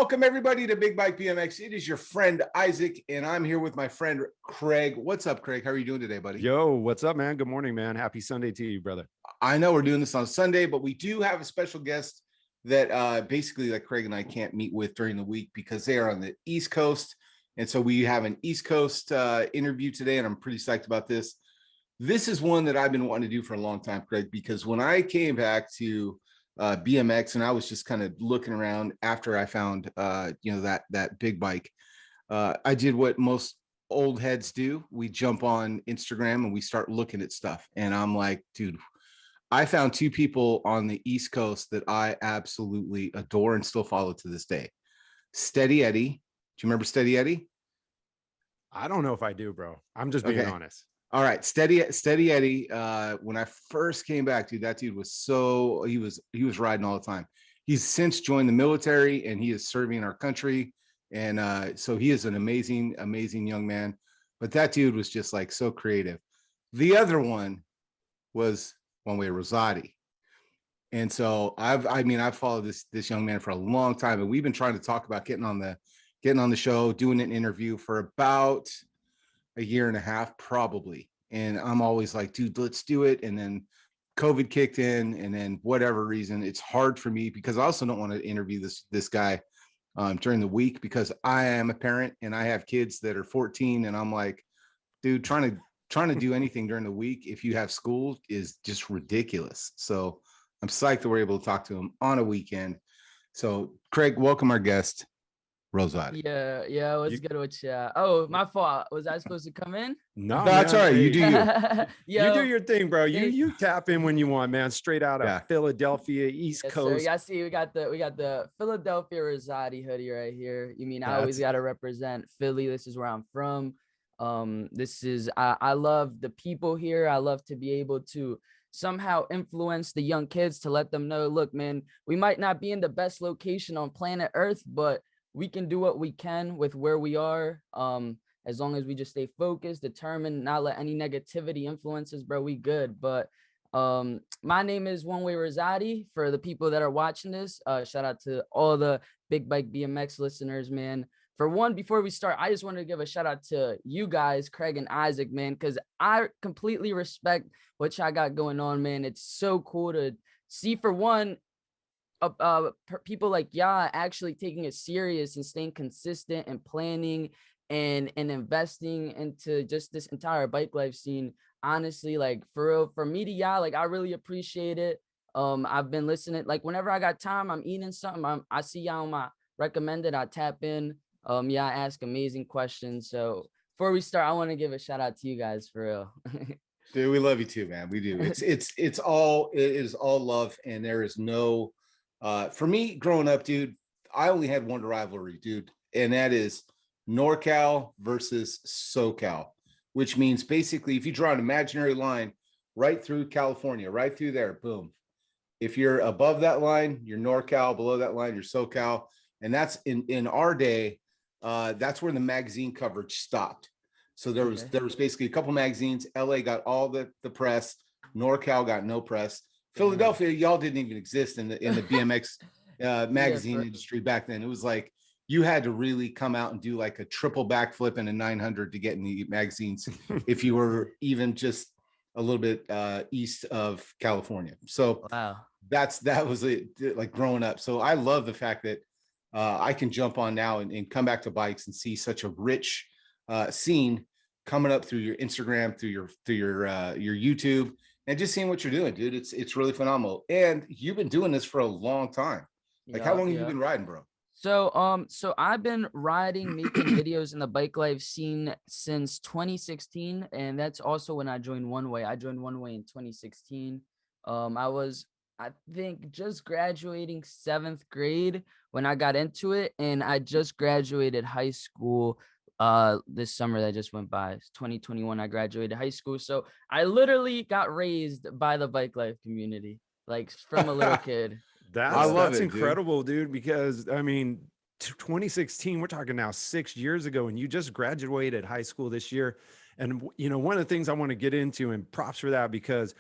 Welcome everybody to Big Bike BMX. It is your friend Isaac, and I'm here with my friend Craig. What's up, Craig? How are you doing today, buddy? Yo, what's up, man? Good morning, man. Happy Sunday to you, brother. I know we're doing this on Sunday, but we do have a special guest that basically like Craig and I can't meet with during the week because they are on the East Coast. And so we have an East Coast interview today, and I'm pretty psyched about this. This is one that I've been wanting to do for a long time, Craig, because when I came back to BMX and I was just kind of looking around after I found that big bike, I did what most old heads do. We jump on Instagram and we start looking at stuff, and I'm like, dude, I found two people on the East Coast that I absolutely adore and still follow to this day. Steady Eddie. Do you remember Steady Eddie? I don't know if I do, bro. I'm just being honest. All right, Steady Eddie. When I first came back, dude, that dude was he was riding all the time. He's since joined the military and he is serving our country, and so he is an amazing young man. But that dude was just like so creative. The other one was one way Rozaati, and so I've followed this young man for a long time, and we've been trying to talk about getting on the show, doing an interview for about a year and a half probably, and I'm always like, dude, let's do it. And then COVID kicked in, and then whatever reason it's hard for me because I also don't want to interview this guy during the week because I am a parent and I have kids that are 14, and I'm like, dude, trying to do anything during the week if you have school is just ridiculous. So I'm psyched that we're able to talk to him on a weekend. So Craig, welcome our guest Rozaati. Yeah, what's good with you? Oh, my fault. Was I supposed to come in? No, that's all right. You do you. You do your thing, bro. You tap in when you want, man. Straight out of Philadelphia, East Coast. Sir. Yeah, see, we got the Philadelphia Rozaati hoodie right here. You mean I always got to represent Philly. This is where I'm from. I love the people here. I love to be able to somehow influence the young kids to let them know, look, man, we might not be in the best location on planet Earth, but we can do what we can with where we are. As long as we just stay focused, determined, not let any negativity influence us, bro, we good. But my name is One Way Rozaati. For the people that are watching this, shout out to all the Big Bike BMX listeners, man. For one, before we start, I just wanted to give a shout out to you guys, Craig and Isaac, man, because I completely respect what y'all got going on, man. It's so cool to see, for one, people like y'all actually taking it serious and staying consistent and planning and investing into just this entire bike life scene. Honestly, like for real, for me to y'all, like I really appreciate it. I've been listening, like whenever I got time, I'm eating something, I see y'all on my recommended, I tap in. I ask amazing questions. So before we start, I want to give a shout out to you guys for real. Dude, we love you too, man. We do. It is all love, and there is no for me growing up, dude, I only had one rivalry, dude, and that is NorCal versus SoCal, which means basically if you draw an imaginary line right through California, right through there, boom. If you're above that line, you're NorCal, below that line, you're SoCal. And that's in our day, that's where the magazine coverage stopped. So there was basically a couple magazines. LA got all the press, NorCal got no press. Philadelphia, y'all didn't even exist in the BMX magazine industry back then. It was like you had to really come out and do like a triple backflip and a 900 to get in the magazines if you were even just a little bit east of California. So that was it, like growing up. So I love the fact that I can jump on now and come back to bikes and see such a rich scene coming up through your Instagram, through your YouTube. And just seeing what you're doing, dude, it's really phenomenal. And you've been doing this for a long time. Like, how long have you been riding, bro? So I've been riding, making videos in the bike life scene since 2016, and that's also when I joined One Way. I joined One Way in 2016. I think just graduating 7th grade when I got into it, and I just graduated high school this summer that just went by. 2021 I graduated high school, so I literally got raised by the bike life community, like from a little kid. That's incredible, dude, because I mean 2016, we're talking now 6 years ago, and you just graduated high school this year. And you know, one of the things I want to get into, and props for that, because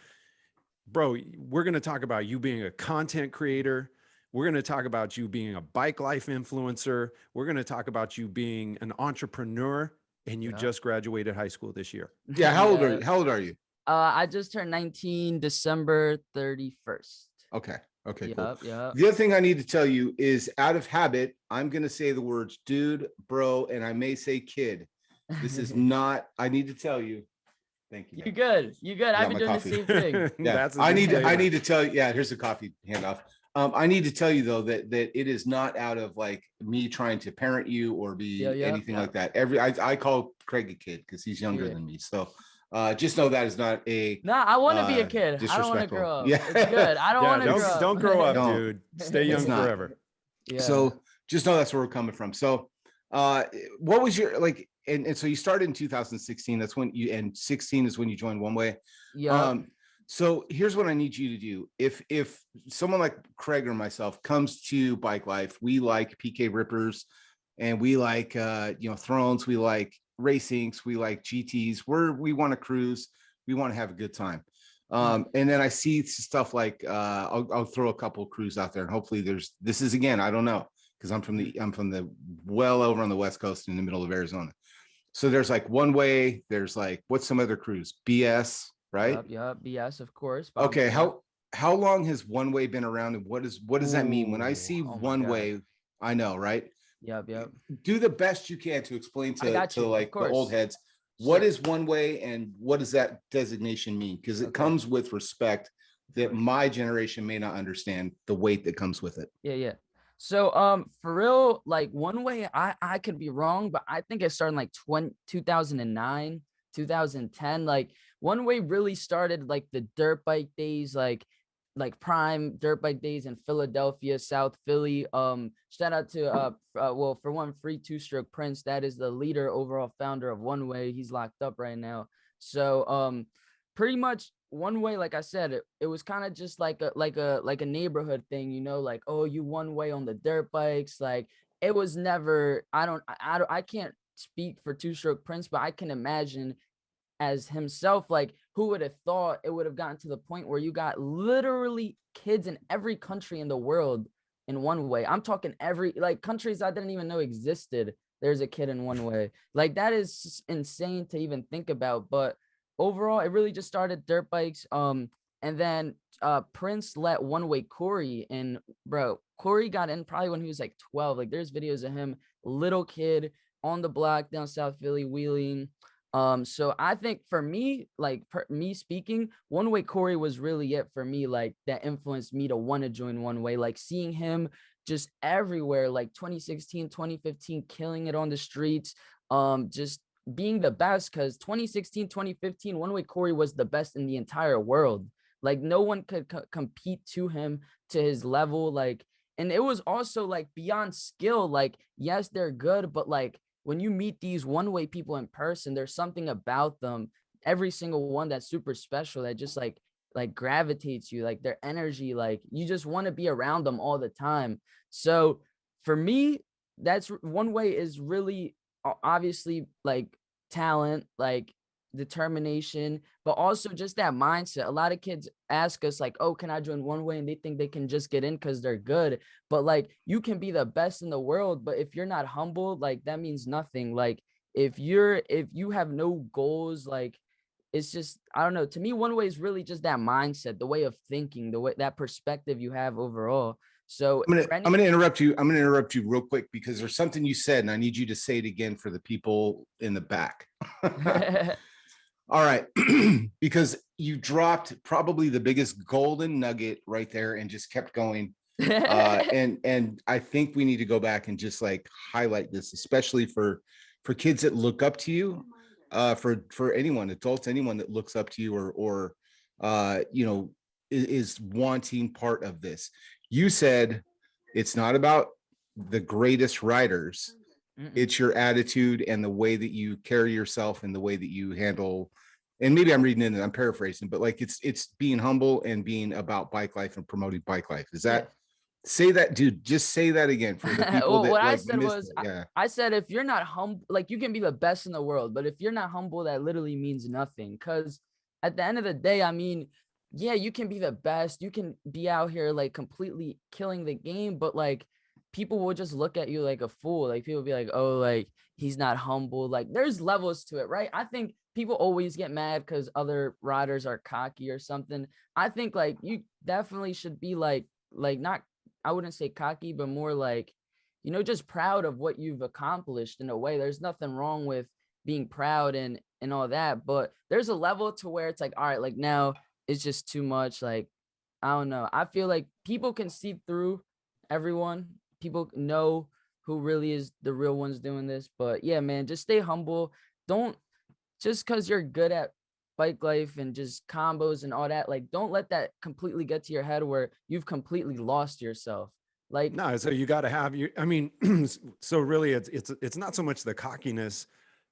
bro, we're going to talk about you being a content creator, We're going to talk about you being a bike life influencer. We're going to talk about you being an entrepreneur, and you just graduated high school this year. Yeah. How old are you? How old are you? I just turned 19 December 31st. Okay. Okay, yep, cool. Yep. The other thing I need to tell you is, out of habit, I'm going to say the words dude, bro, and I may say kid. This is not, I need to tell you. Thank you. You good. You good. I've been doing coffee. the same thing. Yeah. I need to tell you. Yeah, here's a coffee handoff. I need to tell you though that it is not out of like me trying to parent you or be anything like that. I call Craig a kid because he's younger than me. So just know that is not a. Nah, I want to be a kid. I don't want to grow up. Yeah, it's good. I don't want to grow up. Don't grow up, dude. Stay young forever. Yeah. So just know that's where we're coming from. So, what was your like? And so you started in 2016. That's when and 16 is when you joined One Way. Yeah. So here's what I need you to do. If someone like Craig or myself comes to Bike Life, we like PK Rippers, and we like Thrones, we like racings, we like GTs. We want to cruise, we want to have a good time. And then I see stuff like I'll throw a couple of crews out there, and hopefully this is again, I don't know, because I'm from the well over on the West Coast in the middle of Arizona. So there's like One Way, there's like, what's some other crews? BS, right? Yep, BS, of course. Okay, how long has One Way been around, and what does that mean? When I see One Way, I know, right? Yep. Do the best you can to explain to like the old heads, what is One Way and what does that designation mean? Because it comes with respect that my generation may not understand the weight that comes with it. Yeah. So for real, like One Way, I could be wrong, but I think it started in like 2009, 2010. Like One Way really started like the dirt bike days, like prime dirt bike days in Philadelphia, South Philly. Shout out to well, for one, Free Two Stroke Prince. That is the leader, overall founder of One Way. He's locked up right now. So pretty much One Way, like I said, it was kind of just like a neighborhood thing, like, oh, you One Way on the dirt bikes. Like it was never, I can't speak for Two Stroke Prince, but I can imagine as himself, like who would have thought it would have gotten to the point where you got literally kids in every country in the world in One Way. I'm talking every, like, countries I didn't even know existed. There's a kid in One Way. Like that is insane to even think about. But overall, it really just started dirt bikes. And then Prince let One Way Corey in. Bro, Corey got in probably when he was like 12. Like there's videos of him, little kid on the block down South Philly wheeling. So I think for me, like me speaking, One Way Corey was really it for me, like that influenced me to want to join One Way, like seeing him just everywhere, like 2016, 2015, killing it on the streets, just being the best, because 2016, 2015, One Way Corey was the best in the entire world. Like no one could compete to him, to his level. Like, and it was also like beyond skill. Like, yes, they're good, but like when you meet these One Way people in person, there's something about them, every single one, that's super special, that just like gravitates you, like their energy, like you just want to be around them all the time. So for me, that's One Way is really obviously like talent, like determination, but also just that mindset. A lot of kids ask us like, oh, can I join One Way? And they think they can just get in because they're good. But like, you can be the best in the world, but if you're not humble, like that means nothing. Like if you have no goals, like it's just, I don't know. To me, One Way is really just that mindset, the way of thinking, the way, that perspective you have overall. So I'm gonna interrupt you. I'm gonna interrupt you real quick because there's something you said, and I need you to say it again for the people in the back. All right, because you dropped probably the biggest golden nugget right there and just kept going. And I think we need to go back and just like highlight this, especially for kids that look up to you, for anyone, adults, anyone that looks up to you or is wanting part of this. You said it's not about the greatest riders. It's your attitude and the way that you carry yourself and the way that you handle. And maybe I'm reading it and I'm paraphrasing, but like it's being humble and being about bike life and promoting bike life. Is that, say that, dude, just say that again for the people. Well, that, what like, I said was, I said, if you're not humble, like you can be the best in the world, but if you're not humble, that literally means nothing. Because at the end of the day, I mean, yeah, you can be the best. You can be out here like completely killing the game, but like people will just look at you like a fool. Like people be like, oh, like he's not humble. Like there's levels to it, right? I think people always get mad because other riders are cocky or something. I think like you definitely should be like not, I wouldn't say cocky, but more like, just proud of what you've accomplished in a way. There's nothing wrong with being proud and all that, but there's a level to where it's like, all right, like now it's just too much. Like, I don't know. I feel like people can see through everyone. People know who really is the real ones doing this. But yeah, man, just stay humble. Don't, just because you're good at bike life and just combos and all that, like don't let that completely get to your head where you've completely lost yourself. Like, No, so you got to have you. I mean, so really, it's not so much the cockiness,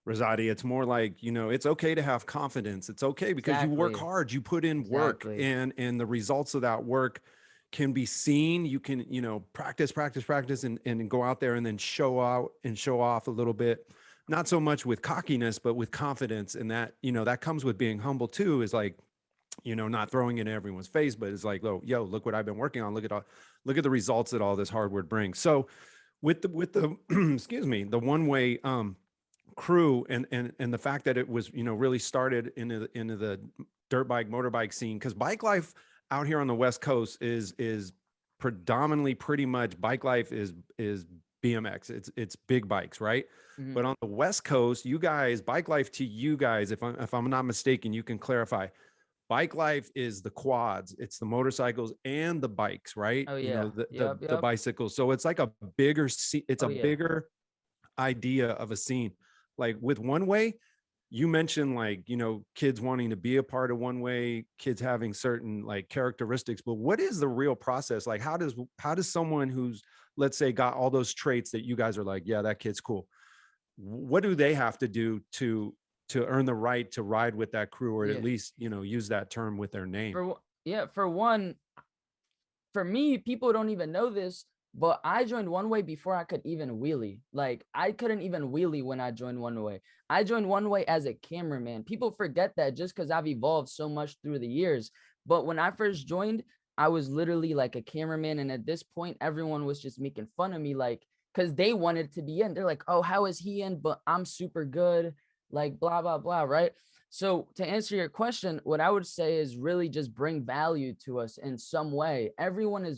Rozaati. It's more like, it's okay to have confidence. It's okay because you work exactly, hard, you put in work, exactly. and the results of that work can be seen. You can, practice, practice, practice, and go out there and then show out and show off a little bit. Not so much with cockiness, but with confidence, and that that comes with being humble too. Is like, not throwing it in everyone's face, but it's like, oh, yo, look what I've been working on. Look at the results that all this hard work brings. So with the excuse me, the one way crew and the fact that it was, really started into the dirt bike, motorbike scene, because bike life out here on the West Coast is predominantly pretty much bike life is BMX. It's big bikes, right? Mhm. But on the West Coast, you guys, bike life to you guys, if I'm not mistaken, you can clarify. Bike life is the quads, it's the motorcycles and the bikes, right? Oh You know, yeah. the Yep. the Yep. bicycles. So it's like a bigger it's Oh a yeah. bigger idea of a scene. Like with one way, you mentioned like, kids wanting to be a part of one way, kids having certain like characteristics, but what is the real process? Like how does someone who's, let's say, got all those traits that you guys are like, yeah, that kid's cool. What do they have to do to earn the right to ride with that crew, or at Yeah. least, use that term with their name? For one, for me, people don't even know this, but I joined One Way before I could even wheelie. Like I couldn't even wheelie when I joined One Way. I joined One Way as a cameraman. People forget that just because I've evolved so much through the years. But when I first joined, I was literally like a cameraman. And at this point, everyone was just making fun of me, like, because they wanted to be in. They're like, oh, how is he in? But I'm super good, like blah, blah, blah. Right. So to answer your question, what I would say is really just bring value to us in some way. Everyone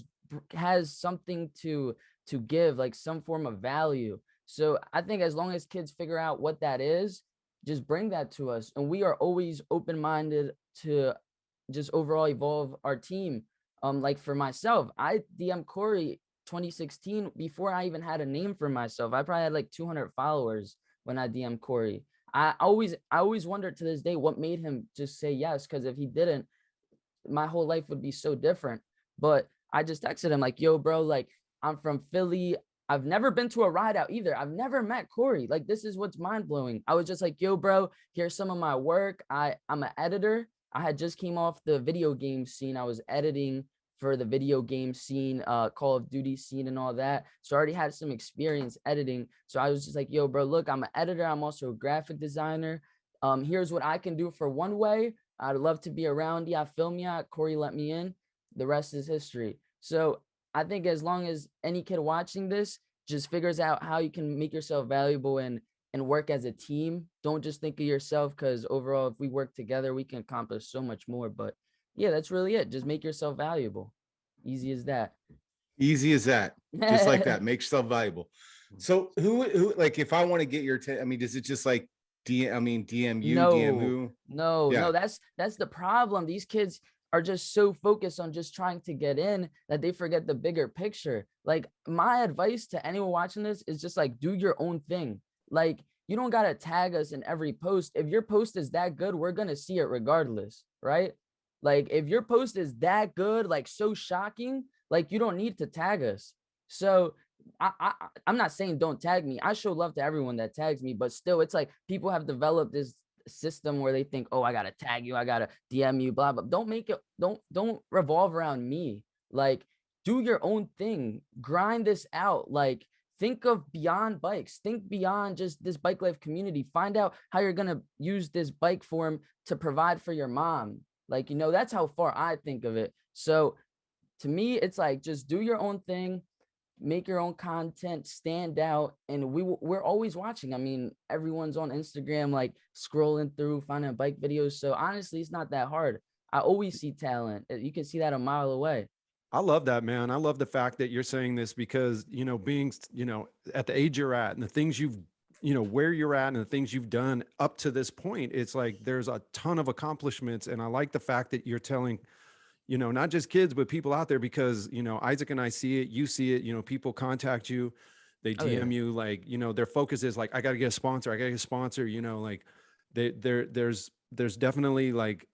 has something to give, like some form of value. So I think as long as kids figure out what that is, just bring that to us. And we are always open-minded to just overall evolve our team. Like for myself, I DM Corey 2016 before I even had a name for myself. I probably had like 200 followers when I DM Corey. I always wonder to this day what made him just say yes, because if he didn't, my whole life would be so different. But I just texted him like, yo, bro, like I'm from Philly. I've never been to a ride out either. I've never met Corey. Like, this is what's mind blowing. I was just like, yo, bro, here's some of my work. I'm an editor. I had just came off the video game scene. I was editing for the video game scene, Call of Duty scene and all that. So I already had some experience editing. So I was just like, yo, bro, look, I'm an editor. I'm also a graphic designer. Here's what I can do for One Way. I'd love to be around. Yeah, film ya. Corey let me in. The rest is history. So I think as long as any kid watching this just figures out how you can make yourself valuable and work as a team, don't just think of yourself, because overall, if we work together, we can accomplish so much more. But yeah, that's really it. Just make yourself valuable. Easy as that. Easy as that. Just like that. Make yourself valuable. So who like if I want to get your I mean, does it just like DM you, DM No, who? no, Yeah. no. That's the problem. These kids are just so focused on just trying to get in that they forget the bigger picture. Like my advice to anyone watching this is just like do your own thing. Like you don't gotta tag us in every post. If your post is that good, we're gonna see it regardless, right? Like if your post is that good, like so shocking, like you don't need to tag us. So I'm not saying don't tag me. I show love to everyone that tags me, but still, it's like people have developed this system where they think, oh, I gotta tag you, I gotta DM you, blah blah. Don't make it. Don't revolve around me. Like, do your own thing. Grind this out. Like, think of beyond bikes. Think beyond just this bike life community. Find out how you're gonna use this bike form to provide for your mom. Like, you know, that's how far I think of it. So to me, it's like, just do your own thing, make your own content, stand out, and we're always watching. I mean, everyone's on Instagram, like scrolling through, finding bike videos. So honestly, it's not that hard. I always see talent. You can see that a mile away. I love that, man. I love the fact that you're saying this because, you know, being, you know, at the age you're at and the things you've, you know, where you're at and the things you've done up to this point, it's like there's a ton of accomplishments. And I like the fact that you're telling, you know, not just kids, but people out there, because, you know, Isaac and I see it, you see it, you know, people contact you, they Oh yeah. DM you, like, you know, their focus is like, I got to get a sponsor. I got to get a sponsor, you know, like there's definitely like,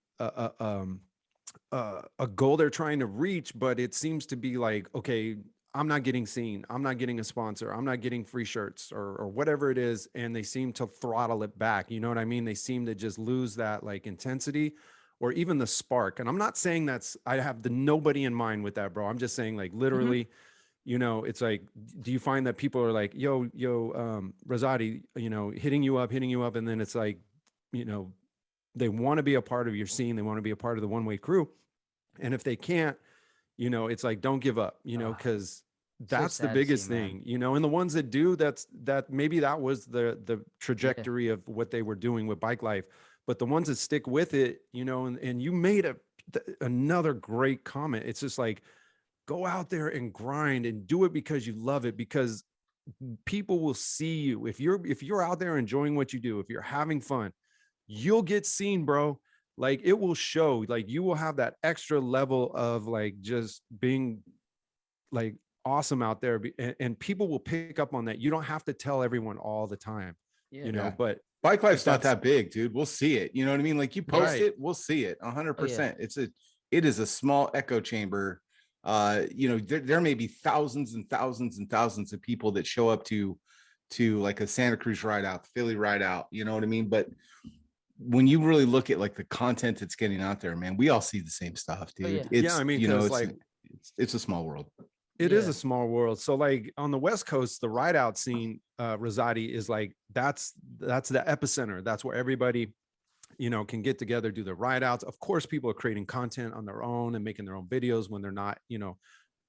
a goal they're trying to reach, but it seems to be like, okay, I'm not getting seen, I'm not getting a sponsor, I'm not getting free shirts or whatever it is, and they seem to throttle it back. You know what I mean? They seem to just lose that like intensity or even the spark. And I'm not saying I have the nobody in mind with that, bro. I'm just saying like Hmm. literally, you know, it's like, do you find that people are like, yo, Rozaati, you know, hitting you up, and then it's like, you know, they want to be a part of your scene, they want to be a part of the one way crew, and if they can't, you know, it's like, don't give up, you know, Oh, because so that's the sad to see, biggest man. thing, you know. And the ones that do, that maybe that was the Yeah. trajectory of what they were doing with bike life. But the ones that stick with it, you know, and you made another great comment. It's just like, go out there and grind and do it because you love it, because people will see you. If you're out there enjoying what you do, if you're having fun, you'll get seen, bro. Like, it will show. Like, you will have that extra level of like just being like awesome out there, and people will pick up on that. You don't have to tell everyone all the time, Yeah. you know. Yeah. But Bike if life's not that's that big, dude. We'll see it. You know what I mean? Like, you post Yeah. right, it, we'll see it Oh yeah. 100%. It is a small echo chamber. You know, there may be thousands and thousands and thousands of people that show up to like a Santa Cruz ride out, the Philly ride out, you know what I mean? But when you really look at like the content that's getting out there, man, we all see the same stuff, Oh dude. yeah. yeah, I It's, mean, you know, because like it's a small world. it is Yeah. a small world. So like on the West Coast, the ride out scene, Rozaati, is like, that's the epicenter. That's where everybody, you know, can get together, do the ride outs. Of course, people are creating content on their own and making their own videos when they're not, you know,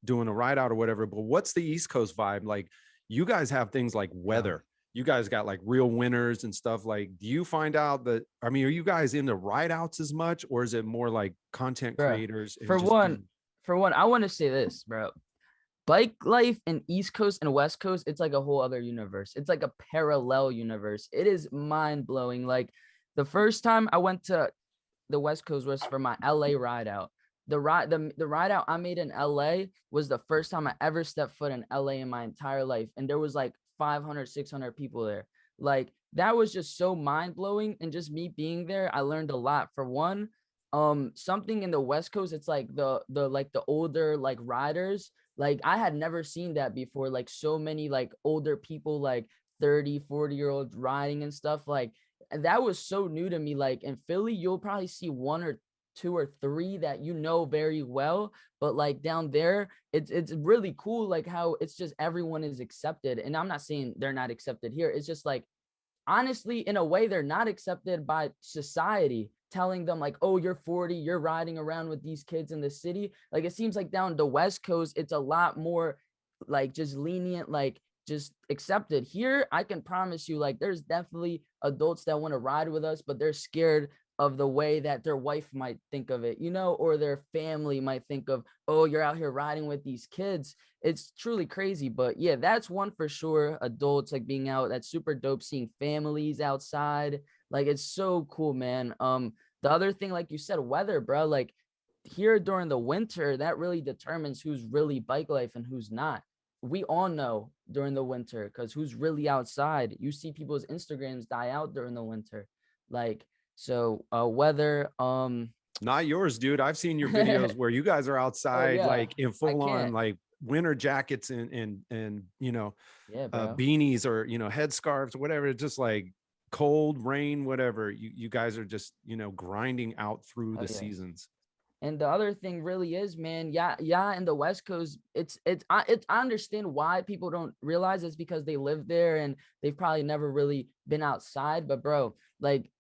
doing a ride out or whatever. But what's the East Coast vibe? Like, you guys have things like Yeah. weather. You guys got like real winners and stuff. Like, do you find out that, I mean, are you guys into ride outs as much, or is it more like content Bro. creators and For just one, being I want to say this, bro. Bike life in East Coast and West Coast, it's like a whole other universe. It's like a parallel universe. It is mind blowing. Like, the first time I went to the West Coast was for my LA ride out. The ride out I made in LA was the first time I ever stepped foot in LA in my entire life. And there was like 500, 600 people there. Like, that was just so mind blowing. And just me being there, I learned a lot. For one, something in the West Coast, it's like the older like riders. Like, I had never seen that before. Like, so many like older people, like 30, 40-year-olds riding and stuff. Like, and that was so new to me. Like, in Philly, you'll probably see one or two or three that you know very well, but like down there, it's really cool, like how it's just everyone is accepted. And I'm not saying they're not accepted here. It's just like, honestly, in a way, they're not accepted by society, telling them like, oh, you're 40, you're riding around with these kids in the city. Like, it seems like down the West Coast, it's a lot more like just lenient, like just accepted. Here, I can promise you, like, there's definitely adults that want to ride with us, but they're scared of the way that their wife might think of it, you know, or their family might think of, oh, you're out here riding with these kids. It's truly crazy. But yeah, that's one for sure. Adults like being out, that's super dope. Seeing families outside, like, it's so cool, man. The other thing, like you said, weather, bro. Like, here during the winter, that really determines who's really bike life and who's not. We all know during the winter, because who's really outside. You see people's Instagrams die out during the winter. Like, so weather, not yours, dude. I've seen your videos where you guys are oh outside, yeah, like in I full on can't. like winter jackets and you know, Yeah, bro. beanies or, you know, headscarves, whatever. It's just like cold, rain, whatever. You guys are just, you know, grinding out through Oh the yeah. seasons. And the other thing really is, man, yeah, in the West Coast, I understand why people don't realize it's because they live there and they've probably never really been outside. But bro, like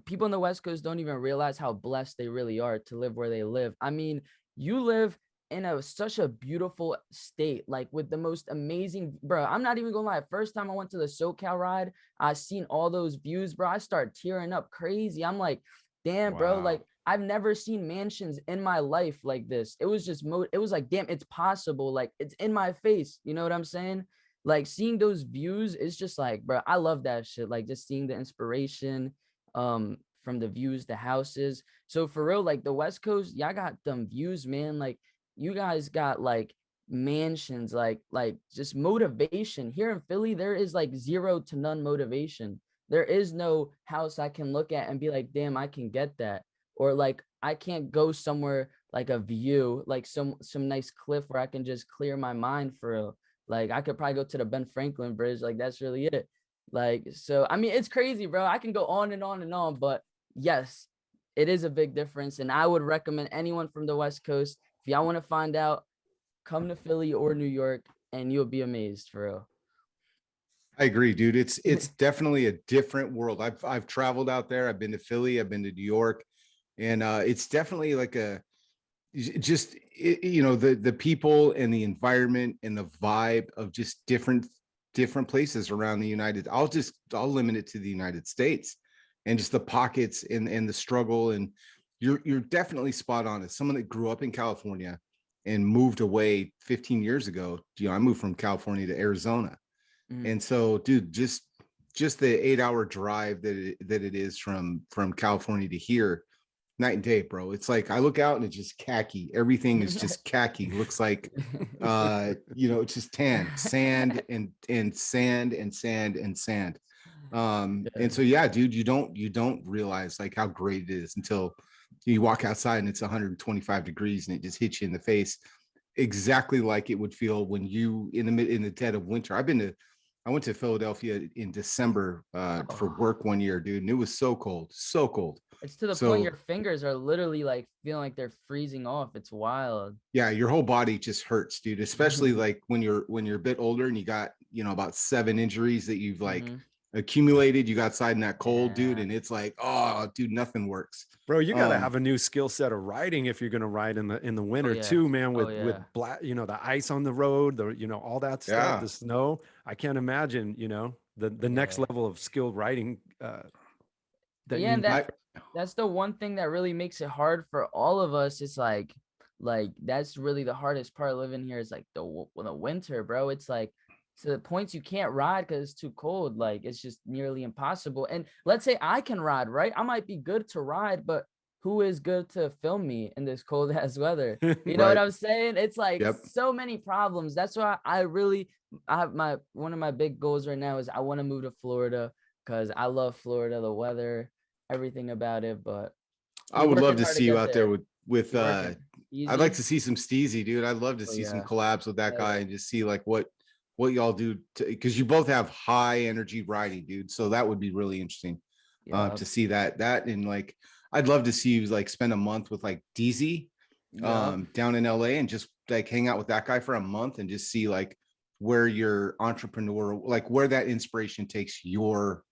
people in the West Coast don't even realize how blessed they really are to live where they live. I mean, you live in such a beautiful state, like with the most amazing, bro. I'm not even gonna lie. First time I went to the SoCal ride, I seen all those views, bro. I started tearing up crazy. I'm like, damn, bro, like I've never seen mansions in my life like this. It was just it was like, damn, it's possible. Like it's in my face. You know what I'm saying? Like seeing those views, it's just like, bro, I love that shit. Like just seeing the inspiration from the views, the houses. So for real, like the West Coast, y'all got them views, man. Like you guys got like mansions, like just motivation. Here in Philly, there is like zero to none motivation. There is no house I can look at and be like, damn, I can get that. Or like I can't go somewhere like a view, like some nice cliff where I can just clear my mind for real. Like I could probably go to the Ben Franklin Bridge. Like that's really it. Like, so I mean, it's crazy, bro. I can go on and on and on, but yes, it is a big difference. And I would recommend anyone from the West Coast, if y'all want to find out, come to Philly or New York and you'll be amazed for real. I agree, dude. It's definitely a different world. I've traveled out there. I've been to Philly, I've been to New York, and it's definitely like the people and the environment and the vibe of just different places around the United. I'll limit it to the United States and just the pockets and the struggle. And you're definitely spot on. As someone that grew up in California and moved away 15 years ago, I moved from California to Arizona. And so, dude, just the 8-hour drive that it is from California to here, night and day, bro. It's like I look out and it's just khaki. Everything is just khaki. Looks like it's just tan, sand and sand and sand and sand. And so yeah, dude, you don't realize like how great it is until you walk outside and it's 125 degrees and it just hits you in the face. Exactly like it would feel when you in the dead of winter. I went to Philadelphia in December for work one year, dude, and it was so cold. It's to the point your fingers are literally like feeling like they're freezing off. It's wild. Yeah, your whole body just hurts, dude, especially like when you're a bit older and you got, about 7 injuries that you've like accumulated. You got outside in that cold, dude, and it's like, oh, dude, nothing works. Bro, you got to have a new skill set of riding if you're going to ride in the winter too, man, with black, the ice on the road, all that stuff, the snow. I can't imagine, the next level of skilled riding. That's the one thing that really makes it hard for all of us. It's like that's really the hardest part of living here is like the winter, bro. It's like to the points you can't ride because it's too cold. Like it's just nearly impossible. And let's say I can ride, right? I might be good to ride, but who is good to film me in this cold ass weather? You know what I'm saying? It's like so many problems. That's why one of my big goals right now is I want to move to Florida because I love Florida, the weather, everything about it. But I would love to see you out there with I'd like to see some Steezy, dude. I'd love to see some collabs with that guy and just see like what y'all do, because you both have high energy riding, dude. So that would be really interesting to see that and like I'd love to see you like spend a month with like DZ down in LA and just like hang out with that guy for a month and just see like where your entrepreneur, like where that inspiration takes your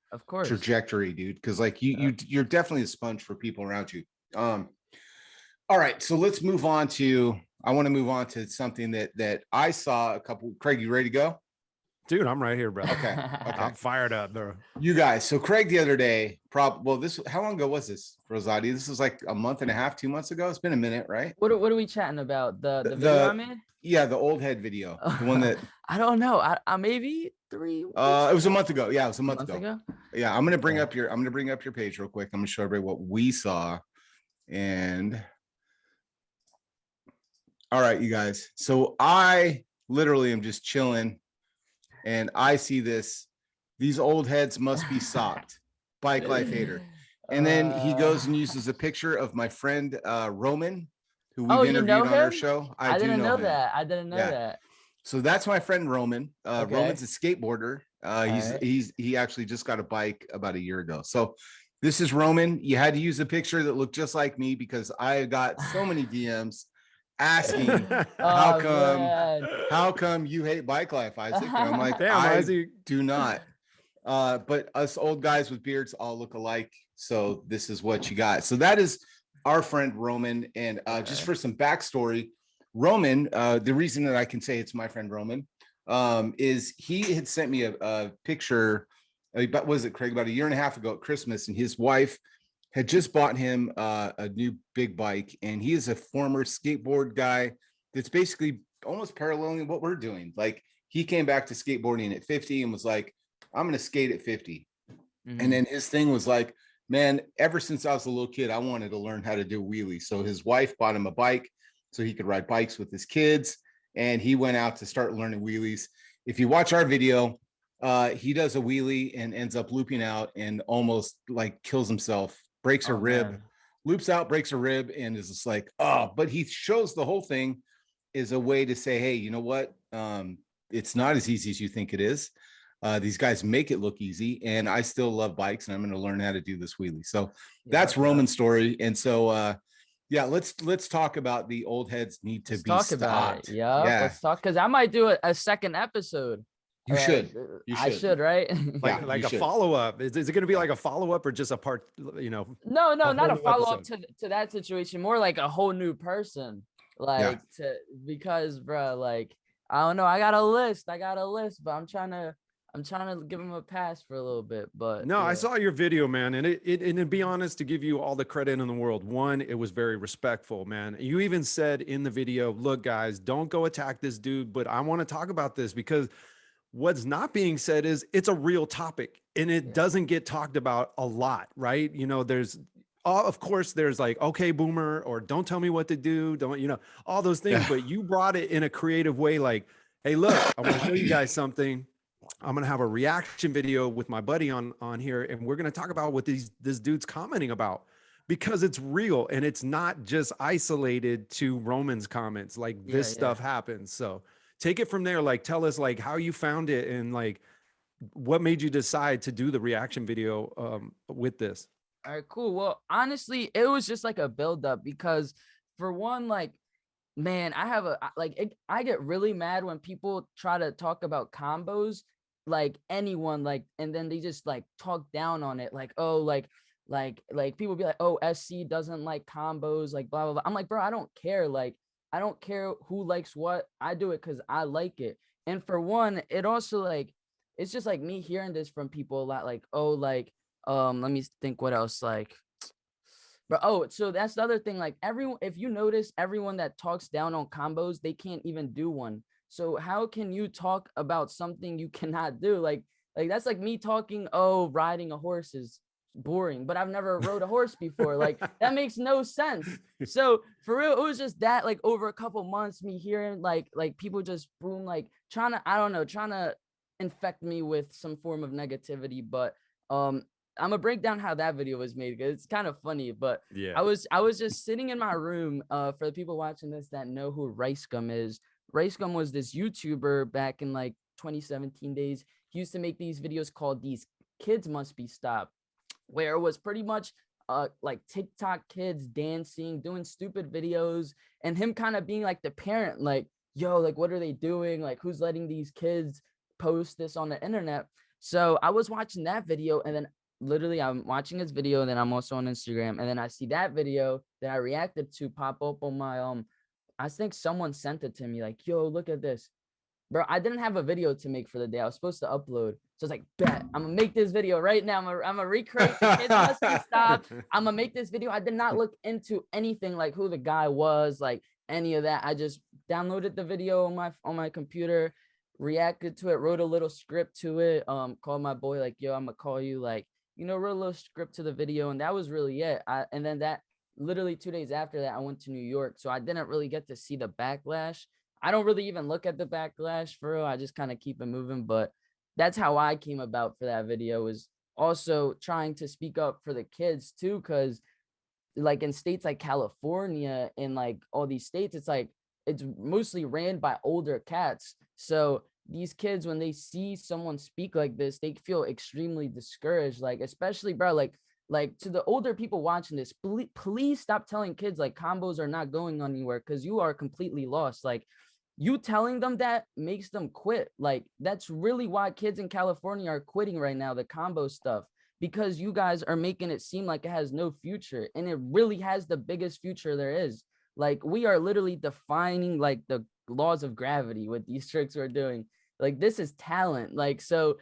trajectory, dude. Because like you're definitely a sponge for people around you. All right, so let's move on to. I want to move on to something that I saw a couple. Craig, you ready to go? Dude, I'm right here, bro. Okay. I'm fired up, bro. You guys. So Craig, the other day, how long ago was this, Rozaati? This was like a month and a half, 2 months ago. It's been a minute, right? What are we chatting about? The video I made? Yeah, the old head video. The one that I don't know. I maybe 3 weeks it was a month ago. Yeah, it was a month ago. Yeah, I'm gonna bring up your page real quick. I'm gonna show everybody what we saw. And all right, you guys. So I literally am just chilling and I see these old heads must be socked. Bike life hater. And then he goes and uses a picture of my friend Roman, who we've interviewed on our show. I didn't know that. I didn't know that. So that's my friend Roman. Roman's a skateboarder. He actually just got a bike about a year ago. So This is Roman. You had to use a picture that looked just like me because I got so many DMs asking how come you hate bike life, Isaac? And I'm like, damn, I Isaac. do not. But us old guys with beards all look alike. So this is what you got. So that is our friend Roman. And just for some backstory, Roman, the reason that I can say it's my friend Roman is he had sent me a picture, but was it Craig, about a year and a half ago at Christmas, and his wife had just bought him a new big bike, and he is a former skateboard guy that's basically almost paralleling what we're doing. Like he came back to skateboarding at 50 and was like, I'm going to skate at 50. And then his thing was like, man, ever since I was a little kid, I wanted to learn how to do wheelies. So his wife bought him a bike so he could ride bikes with his kids. And he went out to start learning wheelies. If you watch our video, he does a wheelie and ends up looping out and almost like kills himself, breaks a rib, loops out, breaks a rib, and is just like, oh, but he shows the whole thing is a way to say, hey, you know what? It's not as easy as you think it is. These guys make it look easy, and I still love bikes, and I'm going to learn how to do this wheelie. So that's Roman's story. And so, yeah, let's talk about the old heads need to be stopped. About it. Yeah, let's talk, because I might do a second episode. You should. I should, right? like a follow-up. Is it going to be like a follow-up or just a part, you know? No, not a follow-up to that situation. More like a whole new person. Because bro, like, I don't know. I got a list, but I'm trying to give him a pass for a little bit. But no, yeah. I saw your video, man. And and to be honest, to give you all the credit in the world, one, it was very respectful, man. You even said in the video, look, guys, don't go attack this dude, but I want to talk about this because what's not being said is it's a real topic and it doesn't get talked about a lot, right? You know, there's, of course, there's like, okay, boomer, or don't tell me what to do. Don't, you know, all those things, but you brought it in a creative way. Like, hey, look, I want to show you guys something. I'm going to have a reaction video with my buddy on here. And we're going to talk about what this dude's commenting about, because it's real and it's not just isolated to Roman's comments. Like this stuff happens. So take it from there. Like, tell us like how you found it and like what made you decide to do the reaction video with this. All right, cool. Well, honestly, it was just like a buildup because for one, like, man, I get really mad when people try to talk about combos, like anyone, like, and then they just like talk down on it. Like, oh, like people be like, oh, SC doesn't like combos, like blah, blah, blah. I'm like, bro, I don't care. Like, I don't care who likes what. I do it because I like it. And for one, it also like, it's just like me hearing this from people a lot, like, oh, like, let me think what else, like, but so that's the other thing, like everyone, if you notice, everyone that talks down on combos, they can't even do one. So how can you talk about something you cannot do? Like that's like me talking, oh, riding a horse is boring, but I've never rode a horse before. Like that makes no sense. So for real, it was just that, like over a couple months, me hearing like people just boom, like trying to infect me with some form of negativity. But I'm gonna break down how that video was made because it's kind of funny. But I was just sitting in my room. For the people watching this that know who Ricegum is, Ricegum was this YouTuber back in like 2017 days. He used to make these videos called "These Kids Must Be Stopped," where it was pretty much like TikTok kids dancing, doing stupid videos, and him kind of being like the parent, like, yo, like what are they doing? Like who's letting these kids post this on the internet? So I was watching that video, and then literally I'm watching his video, and then I'm also on Instagram, and then I see that video that I reacted to pop up on my I think someone sent it to me, like, yo, look at this. Bro, I didn't have a video to make for the day. I was supposed to upload. So it's like, bet, I'm gonna make this video right now. I'm gonna recreate the Kids Must Be Stopped. I'm gonna make this video. I did not look into anything like who the guy was, like any of that. I just downloaded the video on my computer, reacted to it, wrote a little script to it, called my boy, like, yo, I'm gonna call you, like, you know, wrote a little script to the video, and that was really it. And then that literally 2 days after that, I went to New York, so I didn't really get to see the backlash. I don't really even look at the backlash for real. I just kind of keep it moving. But that's how I came about for that video, was also trying to speak up for the kids too, because like in states like California and like all these states, it's like it's mostly ran by older cats. So these kids, when they see someone speak like this, they feel extremely discouraged. Like, especially, bro, like Like, to the older people watching this, please stop telling kids like combos are not going anywhere, because you are completely lost. Like, you telling them that makes them quit. Like, that's really why kids in California are quitting right now, the combo stuff, because you guys are making it seem like it has no future, and it really has the biggest future there is. Like, we are literally defining like the laws of gravity with these tricks we're doing. Like, this is talent. Like, so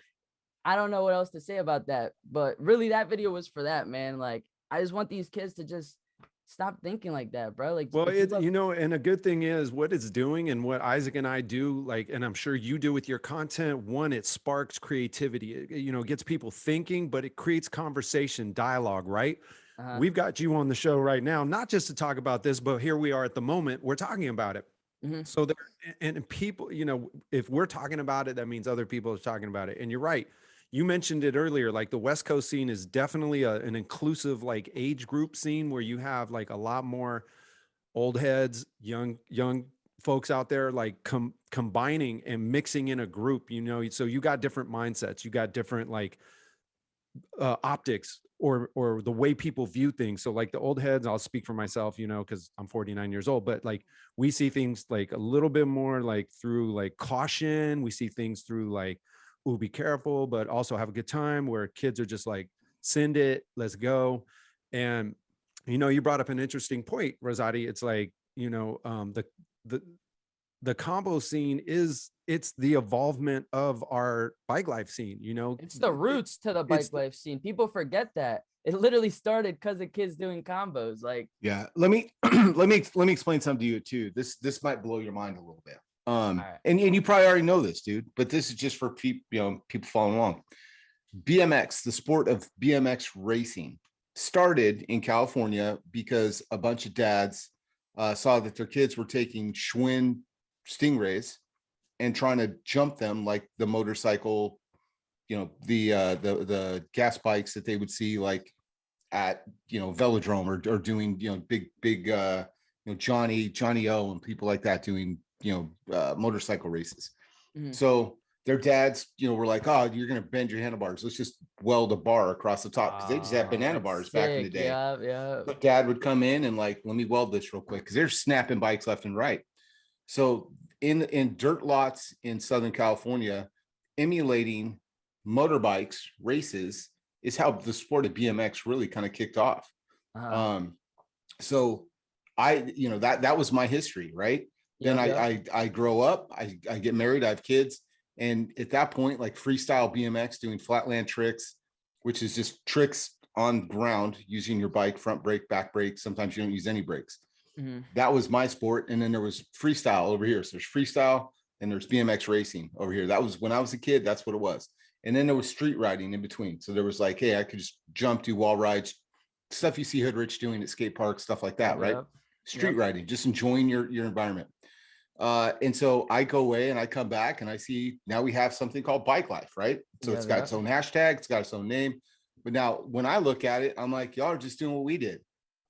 I don't know what else to say about that, but really that video was for that, man. Like, I just want these kids to just stop thinking like that, bro. Like, Well, if you love, you know, and a good thing is what it's doing and what Isaac and I do, like, and I'm sure you do with your content. One, it sparks creativity. It, you know, gets people thinking, but it creates conversation, dialogue, right? We've got you on the show right now, not just to talk about this, but here we are at the moment, we're talking about it. So there, and people, you know, if we're talking about it, that means other people are talking about it. And you're right. You mentioned it earlier, like the West Coast scene is definitely an inclusive, like, age group scene where you have like a lot more old heads, young folks out there, like combining and mixing in a group, you know. So you got different mindsets, you got different like optics or the way people view things. So like the old heads, I'll speak for myself, you know, because I'm 49 years old, but like we see things like a little bit more like through like caution. We see things through like, ooh, be careful, but also have a good time, where kids are just like, send it, let's go. And, you know, you brought up an interesting point, Rozaati. It's like, you know, the combo scene it's the evolvement of our bike life scene, you know. it's the roots to the bike life scene. People forget that it literally started because of kids doing combos. Like, Yeah, let me let me explain something to you too. This might blow your mind a little bit. right. And you probably already know this, dude, but this is just for people, you know, people following along. BMX, the sport of BMX racing, started in California because a bunch of dads saw that their kids were taking Schwinn Stingrays and trying to jump them like the motorcycle, you know, the gas bikes that they would see like at, you know, velodrome or doing, you know, big you know, Johnny O and people like that doing, you know, motorcycle races. So their dads, you know, were like, oh, you're gonna bend your handlebars, let's just weld a bar across the top, because they just had banana bars back in the day. Yeah. But dad would come in and like, let me weld this real quick, because they're snapping bikes left and right. So in dirt lots in Southern California, emulating motorbikes races is how the sport of BMX really kind of kicked off. So I, you know, that was my history, right? Then I grow up, I get married, I have kids. And at that point, like freestyle BMX, doing flatland tricks, which is just tricks on ground using your bike, front brake, back brake. Sometimes you don't use any brakes. That was my sport. And then there was freestyle over here. So there's freestyle and there's BMX racing over here. That was when I was a kid, that's what it was. And then there was street riding in between. So there was like, hey, I could just jump, do wall rides, stuff you see Hood Rich doing at skate parks, stuff like that, right? Street riding, just enjoying your environment. And so I go away and I come back and I see now we have something called bike life, right? So it's got its own hashtag, it's got its own name. But now when I look at it, I'm like, y'all are just doing what we did.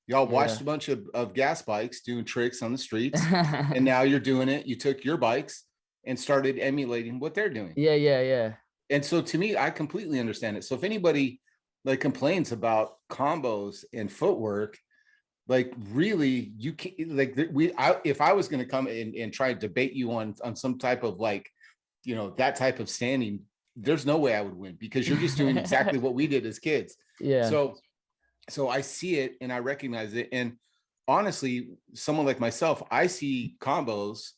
Y'all watched a bunch of gas bikes doing tricks on the streets, and now you're doing it. You took your bikes and started emulating what they're doing. Yeah. And so to me, I completely understand it. So if anybody like complains about combos and footwork, like really, you can't like if I was going to come and try to debate you on some type of like, you know, that type of standing, there's no way I would win, because you're just doing exactly what we did as kids. So I see it and I recognize it. And honestly, someone like myself, I see combos.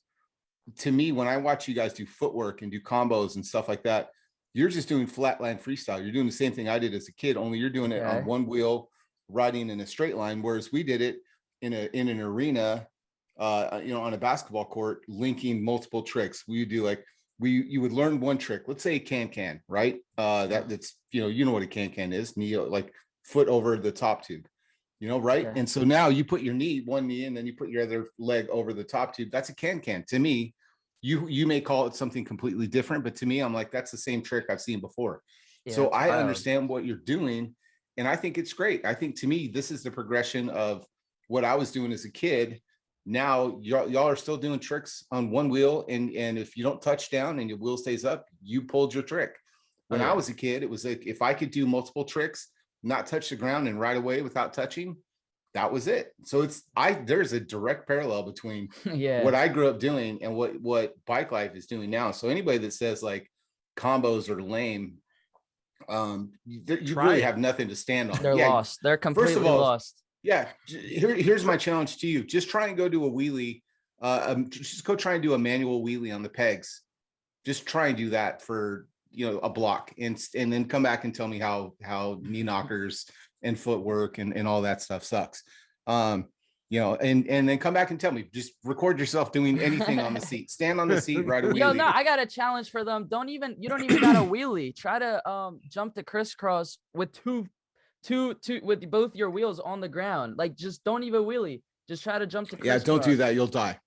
To me, when I watch you guys do footwork and do combos and stuff like that, you're just doing flatland freestyle. You're doing the same thing I did as a kid, only you're doing it on one wheel, riding in a straight line, whereas we did it in an arena, you know, on a basketball court, linking multiple tricks. We do like you would learn one trick, let's say a can, right? That's you know what a can is, knee, like foot over the top tube, you know, right? And so now you put your one knee and then you put your other leg over the top tube. That's a can. To me, you may call it something completely different, but to me, I'm like, that's the same trick I've seen before. So I understand what you're doing. And I think it's great. I think to me, this is the progression of what I was doing as a kid. Now y'all are still doing tricks on one wheel. And if you don't touch down and your wheel stays up, you pulled your trick. When I was a kid, it was like, if I could do multiple tricks, not touch the ground and ride away without touching, that was it. So there's a direct parallel between what I grew up doing and what bike life is doing now. So anybody that says like combos are lame, you really have nothing to stand on. They're lost. They're completely lost. Yeah. Here's my challenge to you. Just try and go do a wheelie. Just go try and do a manual wheelie on the pegs. Just try and do that for, a block and then come back and tell me how knee knockers and footwork and all that stuff sucks. And then come back and tell me, just record yourself doing anything on the seat, stand on the seat, ride a wheelie. Yo, no, I got a challenge for them. You don't even got a wheelie. Try to jump the crisscross with two with both your wheels on the ground. Like, just don't even wheelie. Just try to jump the crisscross. Yeah, don't do that. You'll die.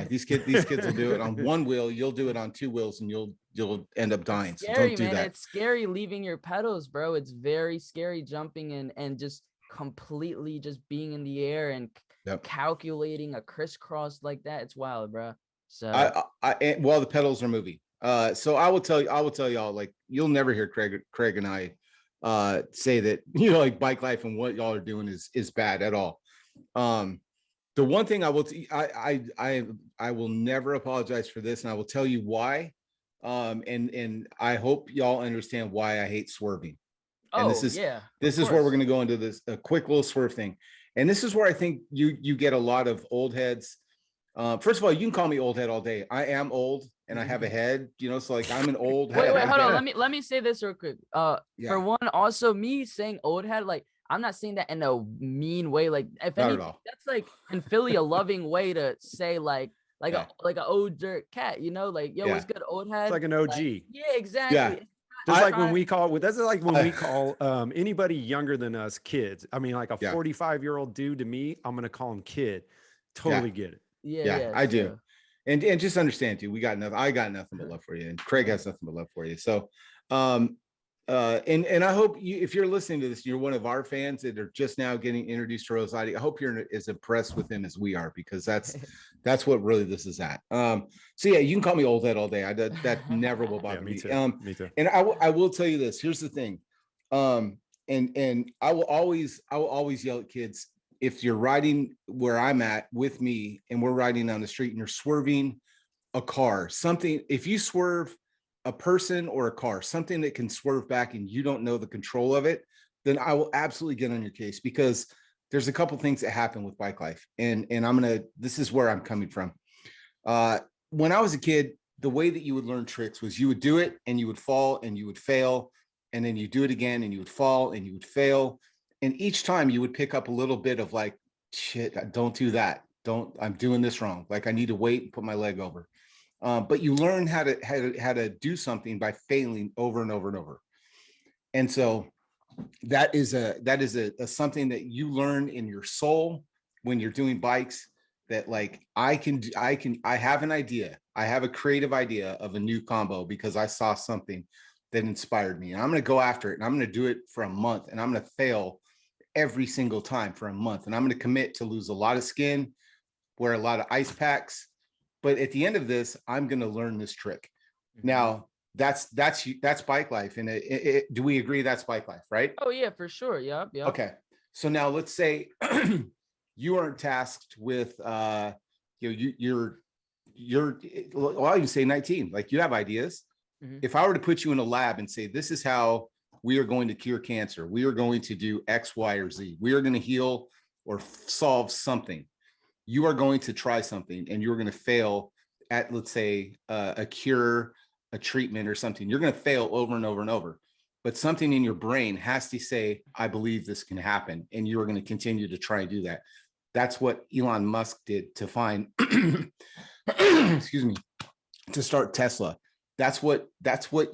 These kids will do it on one wheel. You'll do it on two wheels and you'll end up dying. It's scary, so don't do man. that. It's scary leaving your pedals, bro. It's very scary jumping and just completely just being in the air and calculating a crisscross like that. It's wild, bro. So well, the pedals are moving. So I will tell y'all, like, you'll never hear Craig and I say that, like, bike life and what y'all are doing is bad at all. The one thing I will never apologize for this, and I will tell you why. And I hope y'all understand why I hate swerving. And this is where we're going to go into this a quick little swerve thing. And this is where I think you get a lot of old heads. First of all, you can call me old head all day. I am old and I have a head, so like I'm an old head. Wait, hold on. Let me say this real quick. For one, also me saying old head, like, I'm not saying that in a mean way. Like, if any, that's like in Philly a loving way to say like an older cat, like, yo, what's good, old head? It's like an OG. Like, yeah, exactly. Yeah. Just like when we call anybody younger than us kids. I mean, like a 45-year-old dude, to me, I'm gonna call him kid. Totally get it. Yeah, I do. And just understand too, I got nothing but love for you, and Craig has nothing but love for you. So and I hope if you're listening to this, you're one of our fans that are just now getting introduced to Rozaati. I hope you're as impressed with him as we are, because that's what really this is at. So yeah, you can call me old head all day. That never will bother me. Me too. And I will tell you this. Here's the thing. And I will always yell at kids, if you're riding where I'm at with me and we're riding down the street and you're swerving a car, something, if you swerve a person or a car, something that can swerve back and you don't know the control of it, then I will absolutely get on your case, because there's a couple things that happen with bike life. And this is where I'm coming from. When I was a kid, the way that you would learn tricks was you would do it and you would fall and you would fail. And then you do it again and you would fall and you would fail. And each time you would pick up a little bit of like, shit, don't do that. I'm doing this wrong. Like, I need to wait and put my leg over. But you learn how to do something by failing over and over and over. And so that is a something that you learn in your soul when you're doing bikes, that like, I have an idea. I have a creative idea of a new combo because I saw something that inspired me, and I'm going to go after it, and I'm going to do it for a month, and I'm going to fail every single time for a month. And I'm going to commit to lose a lot of skin, wear a lot of ice packs. But at the end of this, I'm going to learn this trick. Mm-hmm. Now that's bike life. And do we agree that's bike life, right? Oh yeah, for sure. Yep. Okay. So now let's say you aren't tasked with, you're, well, I'll even say 19, like, you have ideas. Mm-hmm. If I were to put you in a lab and say, this is how we are going to cure cancer, we are going to do X, Y, or Z, we are going to heal or solve something, you are going to try something and you're going to fail at, let's say, a cure, a treatment or something. You're going to fail over and over and over. But something in your brain has to say, I believe this can happen. And you're going to continue to try and do that. That's what Elon Musk did to find, excuse me, to start Tesla. That's what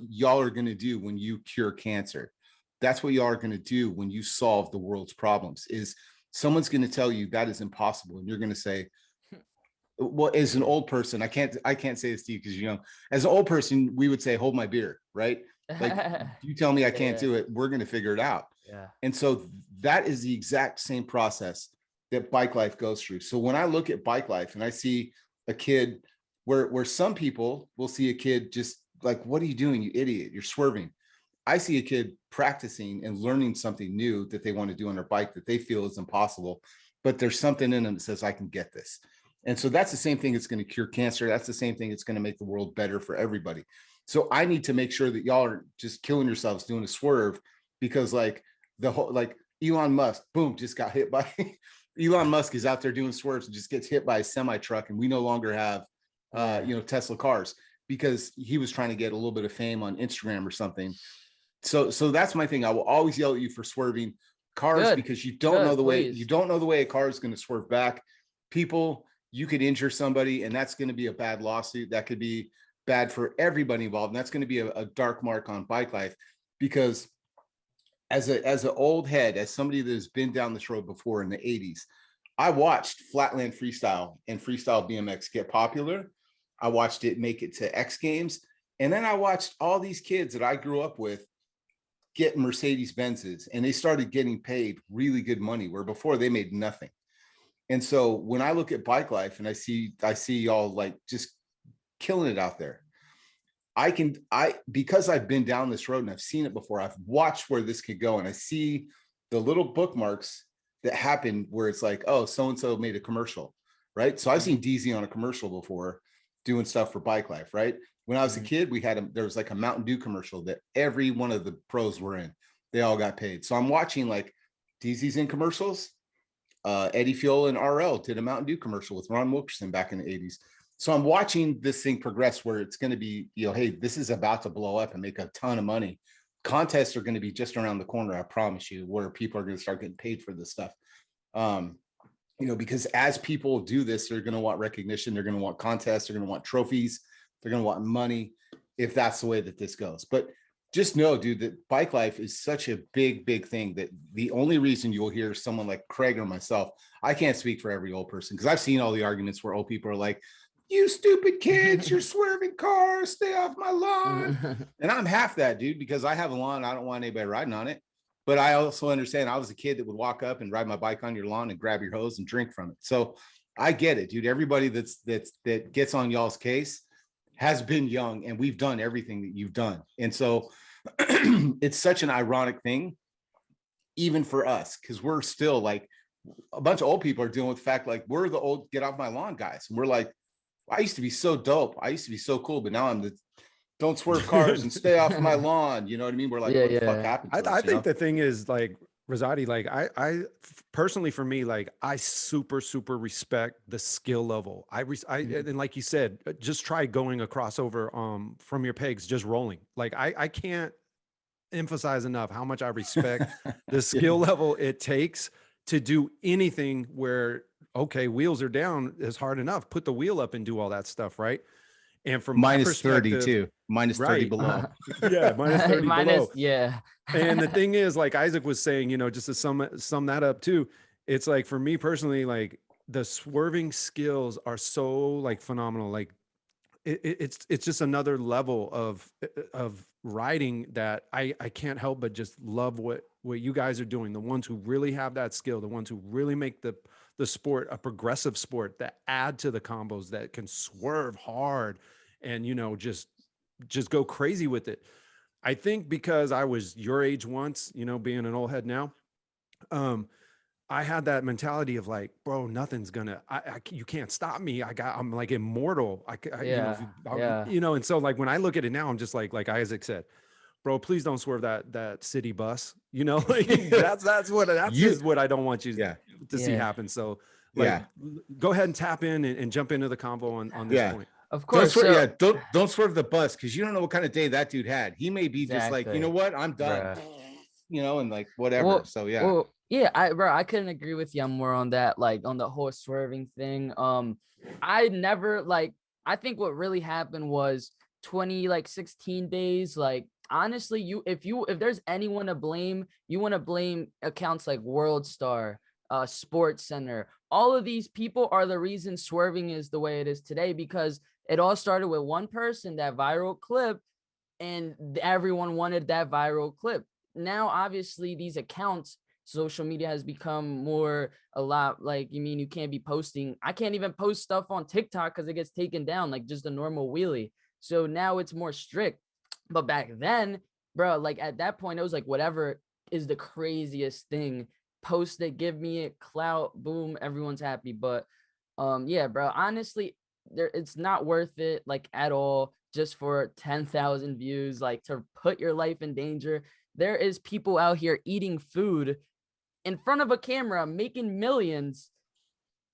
y'all are going to do when you cure cancer. That's what y'all are going to do when you solve the world's problems. Is someone's going to tell you that is impossible, and you're going to say, well, as an old person, I can't say this to you because you're young. As an old person, we would say, hold my beer, right? Like, you tell me I can't do it, we're going to figure it out. Yeah. And so that is the exact same process that bike life goes through. So when I look at bike life and I see a kid where some people will see a kid just like, what are you doing, you idiot? You're swerving. I see a kid practicing and learning something new that they want to do on their bike that they feel is impossible, but there's something in them that says, I can get this. And so that's the same thing that's going to cure cancer. That's the same thing that's going to make the world better for everybody. So I need to make sure that y'all are just killing yourselves doing a swerve, because like the whole, like Elon Musk, boom, just got hit by Elon Musk is out there doing swerves and just gets hit by a semi truck. And we no longer have, Tesla cars because he was trying to get a little bit of fame on Instagram or something. So that's my thing. I will always yell at you for swerving cars because you don't know the way, you don't know the way a car is going to swerve back. People, you could injure somebody, and that's going to be a bad lawsuit. That could be bad for everybody involved. And that's going to be a dark mark on bike life, because as an old head, as somebody that has been down this road before in the 80s, I watched flatland freestyle and freestyle BMX get popular. I watched it make it to X Games. And then I watched all these kids that I grew up with get Mercedes Benzes, and they started getting paid really good money where before they made nothing. And so when I look at bike life and I see y'all like just killing it out there, because I've been down this road and I've seen it before, I've watched where this could go, and I see the little bookmarks that happen where it's like, oh, so-and-so made a commercial, right? So I've seen DZ on a commercial before doing stuff for bike life, right? When I was a kid, there was like a Mountain Dew commercial that every one of the pros were in. They all got paid. So I'm watching like DZ's in commercials. Eddie Fuel and RL did a Mountain Dew commercial with Ron Wilkerson back in the 80s. So I'm watching this thing progress where it's going to be, hey, this is about to blow up and make a ton of money. Contests are going to be just around the corner, I promise you, where people are going to start getting paid for this stuff. Because as people do this, they're going to want recognition. They're going to want contests. They're going to want trophies. They're going to want money if that's the way that this goes. But just know, dude, that bike life is such a big, big thing that the only reason you'll hear someone like Craig or myself, I can't speak for every old person, because I've seen all the arguments where old people are like, you stupid kids, you're swerving cars, stay off my lawn. And I'm half that, dude, because I have a lawn. I don't want anybody riding on it. But I also understand I was a kid that would walk up and ride my bike on your lawn and grab your hose and drink from it. So I get it, dude. Everybody that gets on y'all's case has been young, and we've done everything that you've done. And so it's such an ironic thing, even for us, because we're still like a bunch of old people are dealing with the fact like we're the old get off my lawn guys. And we're like, I used to be so dope. I used to be so cool, but now I'm the don't swerve cars and stay off my lawn. You know what I mean? We're like, what the fuck happened to us, I think the thing is like, Rizzotti, like I personally, for me, like I super respect the skill level. And like you said, just try going across over from your pegs, just rolling. Like I can't emphasize enough how much I respect the skill level it takes to do anything where, okay, wheels are down is hard enough. Put the wheel up and do all that stuff, right? And from minus 32, minus 30 below. Yeah, minus 30 below. Yeah. And the thing is, like Isaac was saying, just to sum that up too, it's like for me personally, like the swerving skills are so like phenomenal. Like it's just another level of riding that I can't help but just love what you guys are doing. The ones who really have that skill, the ones who really make the sport a progressive sport, that add to the combos, that can swerve hard and just go crazy with it. I think because I was your age once, being an old head now, I had that mentality of like, bro, nothing's gonna, you can't stop me. I'm like immortal. And so like, when I look at it now, I'm just like Isaac said, bro, please don't swerve that city bus. Like that's what I don't want you to see happen. So like, go ahead and tap in and jump into the convo on this point. Of course. Don't swerve the bus, because you don't know what kind of day that dude had. He may be just like, you know what, I'm done. And like whatever. I couldn't agree with you more on that, like on the whole swerving thing. I never I think what really happened was 16 days. Like honestly, if there's anyone to blame, you want to blame accounts like World Star, Sports Center. All of these people are the reason swerving is the way it is today, because it all started with one person, that viral clip, and everyone wanted that viral clip. Now, obviously, these accounts, social media has become a lot like, you can't be posting. I can't even post stuff on TikTok because it gets taken down, like just a normal wheelie. So now it's more strict. But back then, bro, like at that point, it was like whatever is the craziest thing, post it, give me it, clout, boom, everyone's happy. But yeah, bro, honestly, it's not worth it, like, at all, just for 10,000 views, like, to put your life in danger. There is people out here eating food in front of a camera, making millions,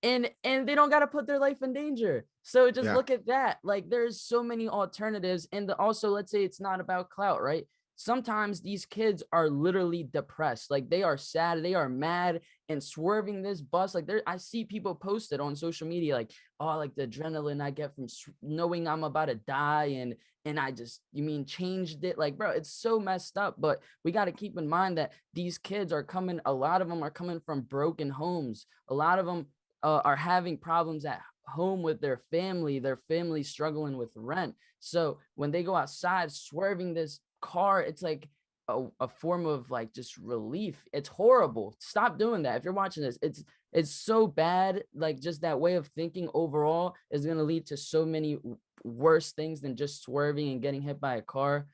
and they don't got to put their life in danger. So just look at that. Like, there's so many alternatives. And also, let's say it's not about clout, right? Sometimes these kids are literally depressed, like they are sad, they are mad, and swerving this bus. Like, I see people post it on social media, like, oh, like the adrenaline I get from knowing I'm about to die, and I just, changed it. Like, bro, it's so messed up. But we got to keep in mind that these kids are coming, a lot of them are coming from broken homes. A lot of them are having problems at home with their family struggling with rent. So when they go outside swerving this car, it's like a form of like just relief. It's horrible. Stop doing that. If you're watching this, it's so bad. Like, just that way of thinking overall is going to lead to so many worse things than just swerving and getting hit by a car.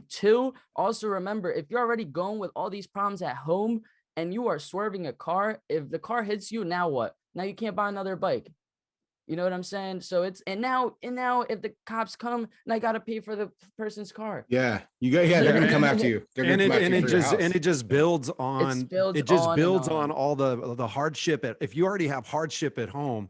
Two, also remember, if you're already going with all these problems at home and you are swerving a car, if the car hits you, now what? Now you can't buy another bike. You know what I'm saying? So it's, and now if the cops come, and I got to pay for the person's car. Yeah, they're going to come after you. They're going to come after you for your house. And it just builds on, it just builds on all the hardship. If you already have hardship at home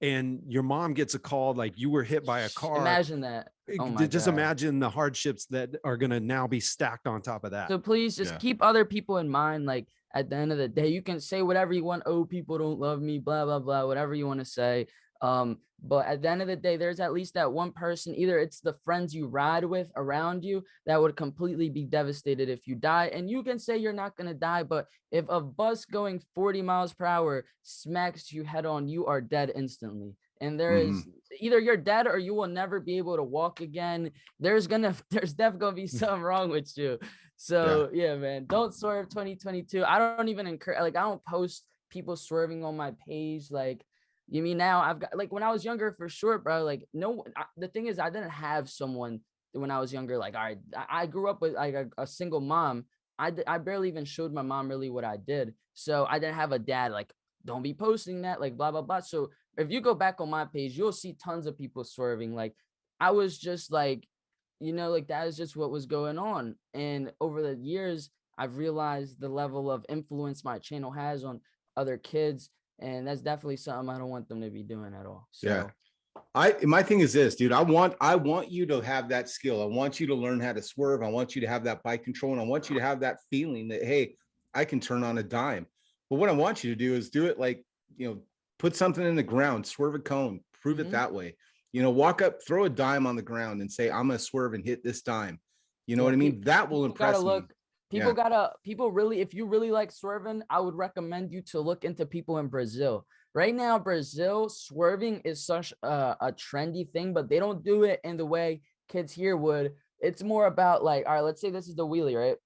and your mom gets a call, like you were hit by a car. Imagine that. Oh my just God. Imagine the hardships that are going to now be stacked on top of that. So please just keep other people in mind. Like, at the end of the day, you can say whatever you want. Oh, people don't love me, blah, blah, blah, whatever you want to say. But at the end of the day, there's at least that one person, either it's the friends you ride with around you, that would completely be devastated if you die. And you can say you're not going to die, but if a bus going 40 miles per hour smacks you head on, you are dead instantly. And there is either you're dead or you will never be able to walk again. There's definitely gonna be something wrong with you. So yeah, man, don't swerve 2022. I don't even encourage, like, I don't post people swerving on my page. Like, now I've got, like, when I was younger, for sure, bro, like, no, the thing is, I didn't have someone when I was younger. Like, I grew up with like a single mom. I barely even showed my mom really what I did. So I didn't have a dad, like, don't be posting that, like, blah, blah, blah. So if you go back on my page, you'll see tons of people swerving. Like, I was just like, like, that is just what was going on. And over the years, I've realized the level of influence my channel has on other kids. And that's definitely something I don't want them to be doing at all. So my thing is this, dude. I want you to have that skill. I want you to learn how to swerve. I want you to have that bike control. And I want you to have that feeling that, hey, I can turn on a dime. But what I want you to do is do it like, put something in the ground, swerve a cone, prove it that way. Walk up, throw a dime on the ground and say, I'm going to swerve and hit this dime. You know what I mean? That will impress me. People really, if you really like swerving, I would recommend you to look into people in Brazil. Right now, Brazil, swerving is such a trendy thing, but they don't do it in the way kids here would. It's more about like, all right, let's say this is the wheelie, right?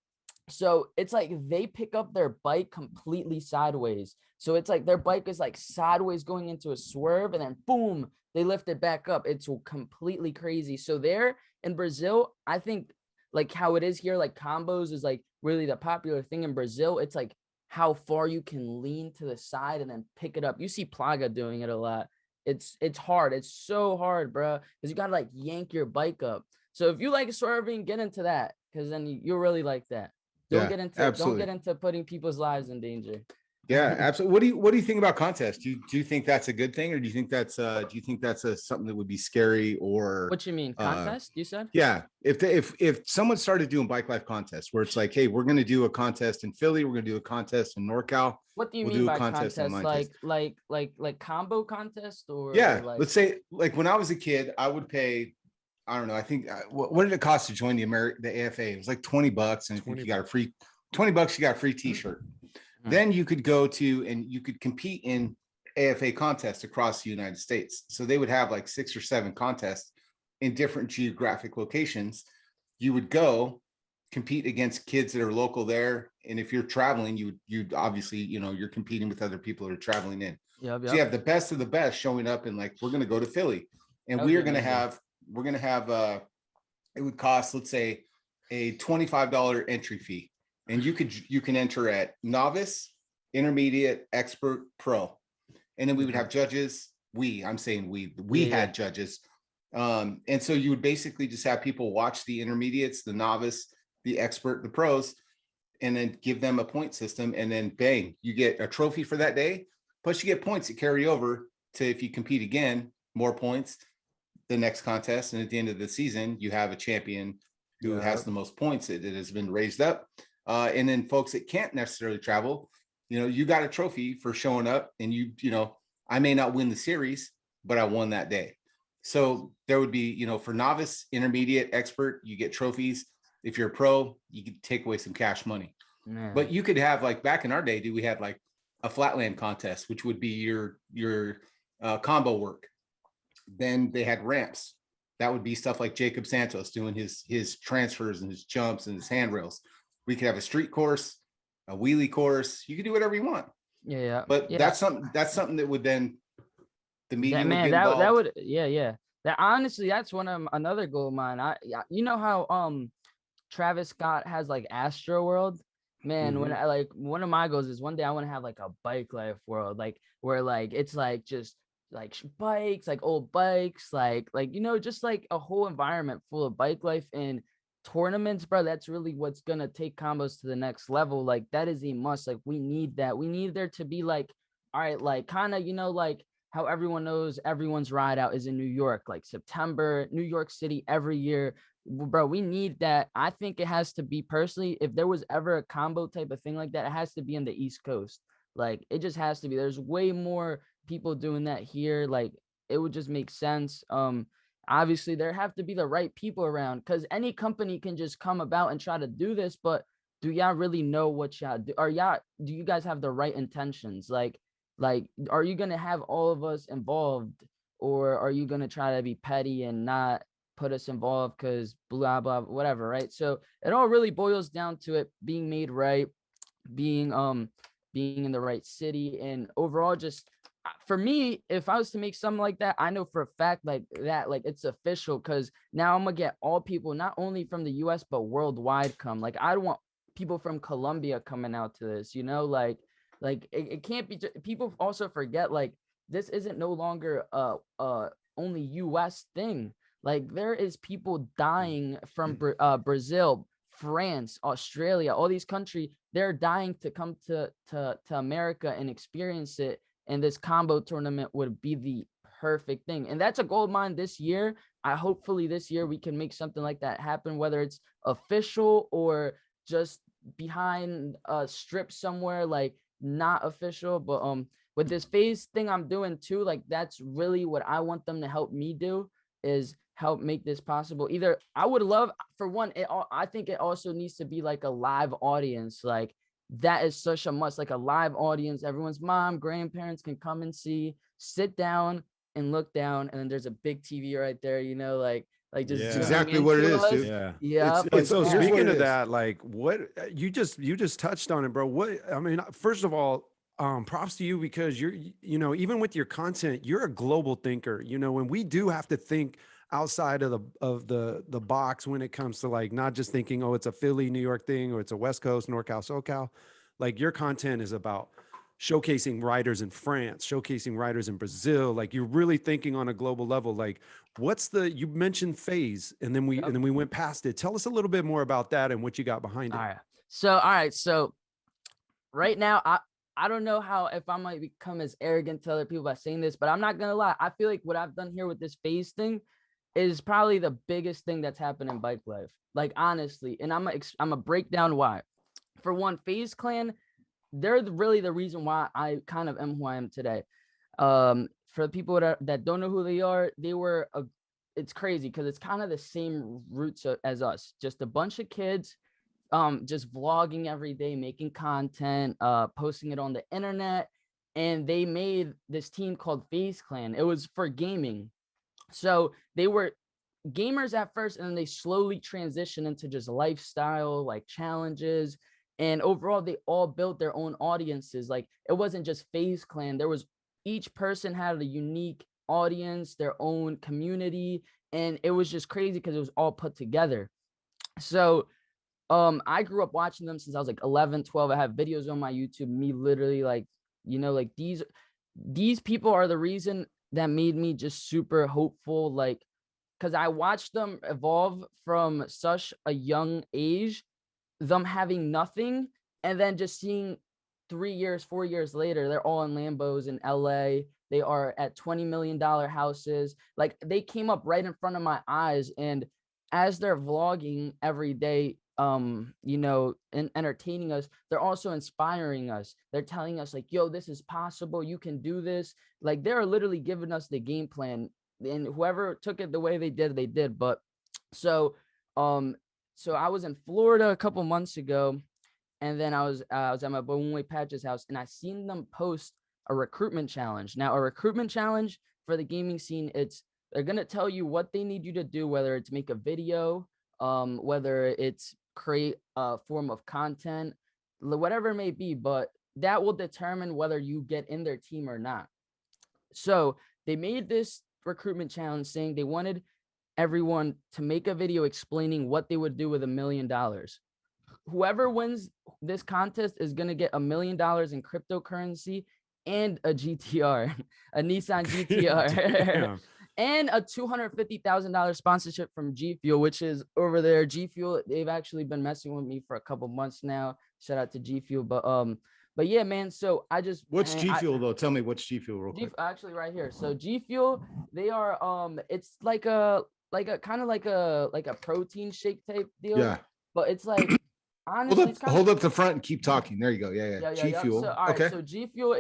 So it's like they pick up their bike completely sideways. So it's like their bike is like sideways going into a swerve, and then boom, they lift it back up. It's completely crazy. So there in Brazil, I think, like how it is here, like combos is like really the popular thing in Brazil. It's like how far you can lean to the side and then pick it up. You see Plaga doing it a lot. It's hard. It's so hard, bro, because you gotta like yank your bike up. So if you like swerving, get into that, because then you'll really like that. Don't get into putting people's lives in danger. Yeah, absolutely. What do you think about contests? Do you think that's a good thing, or do you think that's something that would be scary? Or what you mean, contest? You said? Yeah. If someone started doing bike life contests where it's like, hey, we're going to do a contest in Philly, we're going to do a contest in NorCal. What do you mean by contest? Like combo contest, or like... Let's say, like, when I was a kid, I would pay, I don't know, I think what did it cost to join the AFA? It was like $20, and you got a free $20, you got a free t-shirt. Then you could go to, and you could compete in AFA contests across the United States. So they would have like 6 or 7 contests in different geographic locations. You would go compete against kids that are local there. And if you're traveling, you'd obviously, you're competing with other people that are traveling in. Yep. So you have the best of the best showing up, and like, we're going to go to Philly, and we're going to have, it would cost, let's say a $25 entry fee, and you can enter at novice, intermediate, expert, pro, and then we would have judges. We had judges, and so you would basically just have people watch the intermediates, the novice, the expert, the pros, and then give them a point system, and then bang, you get a trophy for that day. Plus, you get points that carry over to, if you compete again, more points the next contest, and at the end of the season, you have a champion who has the most points that has been raised up. And then folks that can't necessarily travel, you got a trophy for showing up, and I may not win the series, but I won that day. So there would be, for novice, intermediate, expert, you get trophies. If you're a pro, you could take away some cash money. Man. But you could have, like back in our day, we had like a flatland contest, which would be your combo work. Then they had ramps. That would be stuff like Jacob Santos doing his transfers and his jumps and his handrails. We could have a street course, a wheelie course. You could do whatever you want. Yeah. But that's something that would then the media would get involved. That would That honestly, that's another goal of mine. You know how Travis Scott has like Astro World, man. When I one of my goals is one day I want to have like a bike life world, like where like it's like just like bikes, like old bikes, like just like a whole environment full of bike life and tournaments, bro. That's really what's gonna take combos to the next level. Like that is a must. Like we need that. We need there to be like, all right, like kind of like how everyone knows everyone's ride out is in New York, like September, New York City every year. Bro, we need that. I think it has to be, personally, if there was ever a combo type of thing like that, it has to be in the East Coast. Like it just has to be. There's way more people doing that here. Like it would just make sense. Obviously there have to be the right people around, because any company can just come about and try to do this, but do y'all really know what y'all do? Do you guys have the right intentions? Like are you gonna have all of us involved, or are you gonna try to be petty and not put us involved because blah blah whatever, right? So it all really boils down to it being made right, being in the right city, and overall just for me, if I was to make something like that, I know for a fact like it's official, because now I'm gonna get all people, not only from the US but worldwide, come. Like I want people from Colombia coming out to this, like it can't be. People also forget like this isn't no longer only US thing. Like there is people dying from Brazil, France, Australia, all these countries. They're dying to come to America and experience it. And this combo tournament would be the perfect thing. And that's a goal of mine this year. Hopefully this year we can make something like that happen, whether it's official or just behind a strip somewhere, like not official. But with this Faze thing I'm doing too, like that's really what I want them to help me do, is help make this possible. Either I would love, for one, I think it also needs to be like a live audience. Like that is such a must, like a live audience. Everyone's mom, grandparents can come and see, sit down and look down, and then there's a big TV right there, like just exactly what it is, dude. Yeah. So speaking of that, like what you just touched on it, bro. What I mean, first of all, props to you, because you're, even with your content, you're a global thinker, and we do have to think outside of the box when it comes to like not just thinking, oh, it's a Philly, New York thing, or it's a West Coast, NorCal, SoCal. Like your content is about showcasing riders in France, showcasing riders in Brazil. Like you're really thinking on a global level. Like you mentioned Faze, and then we went past it. Tell us a little bit more about that and what you got behind it. All right. So right now, I don't know if I might become as arrogant to other people by saying this, but I'm not gonna lie. I feel like what I've done here with this Faze thing is probably the biggest thing that's happened in bike life. Like honestly, and I'm gonna break down why. For one, Faze Clan, they're really the reason why I kind of am who I am today. For the people that don't know who they are, it's crazy because it's kind of the same roots as us, just a bunch of kids, just vlogging every day, making content, posting it on the internet, and they made this team called Faze Clan. It was for gaming. So they were gamers at first, and then they slowly transitioned into just lifestyle, like challenges. And overall, they all built their own audiences. Like it wasn't just Faze Clan. Each person had a unique audience, their own community. And it was just crazy because it was all put together. So I grew up watching them since I was like 11, 12. I have videos on my YouTube, me literally like, you know, like these people are the reason that made me just super hopeful. Like, because I watched them evolve from such a young age, them having nothing, and then just seeing 3 years, 4 years later, they're all in Lambos in LA. They are at $20 million houses. Like, they came up right in front of my eyes. And as they're vlogging every day, you know, and entertaining us, they're also inspiring us. They're telling us like, yo, this is possible. You can do this. Like, they're literally giving us the game plan, and whoever took it the way they did, they did. But so, so I was in Florida a couple months ago, and then I was at my boy Patch's house, and I seen them post a recruitment challenge. Now, a recruitment challenge for the gaming scene, they're gonna tell you what they need you to do, whether it's make a video, whether it's create a form of content, whatever it may be, but that will determine whether you get in their team or not. So they made this recruitment challenge saying they wanted everyone to make a video explaining what they would do with $1 million. Whoever wins this contest is going to get $1 million in cryptocurrency and a GTR, a Nissan GTR, and a $250,000 sponsorship from G Fuel, which is over there. G Fuel, they've actually been messing with me for a couple months now. Shout out to G Fuel. But yeah, man. So what's G Fuel though? Tell me what's G Fuel real quick. Actually right here. So G Fuel, they are it's like a kind of like a protein shake type deal. Yeah. But it's like, honestly, hold up the front and keep talking. There you go. Yeah. G Fuel. So, all right, so G Fuel,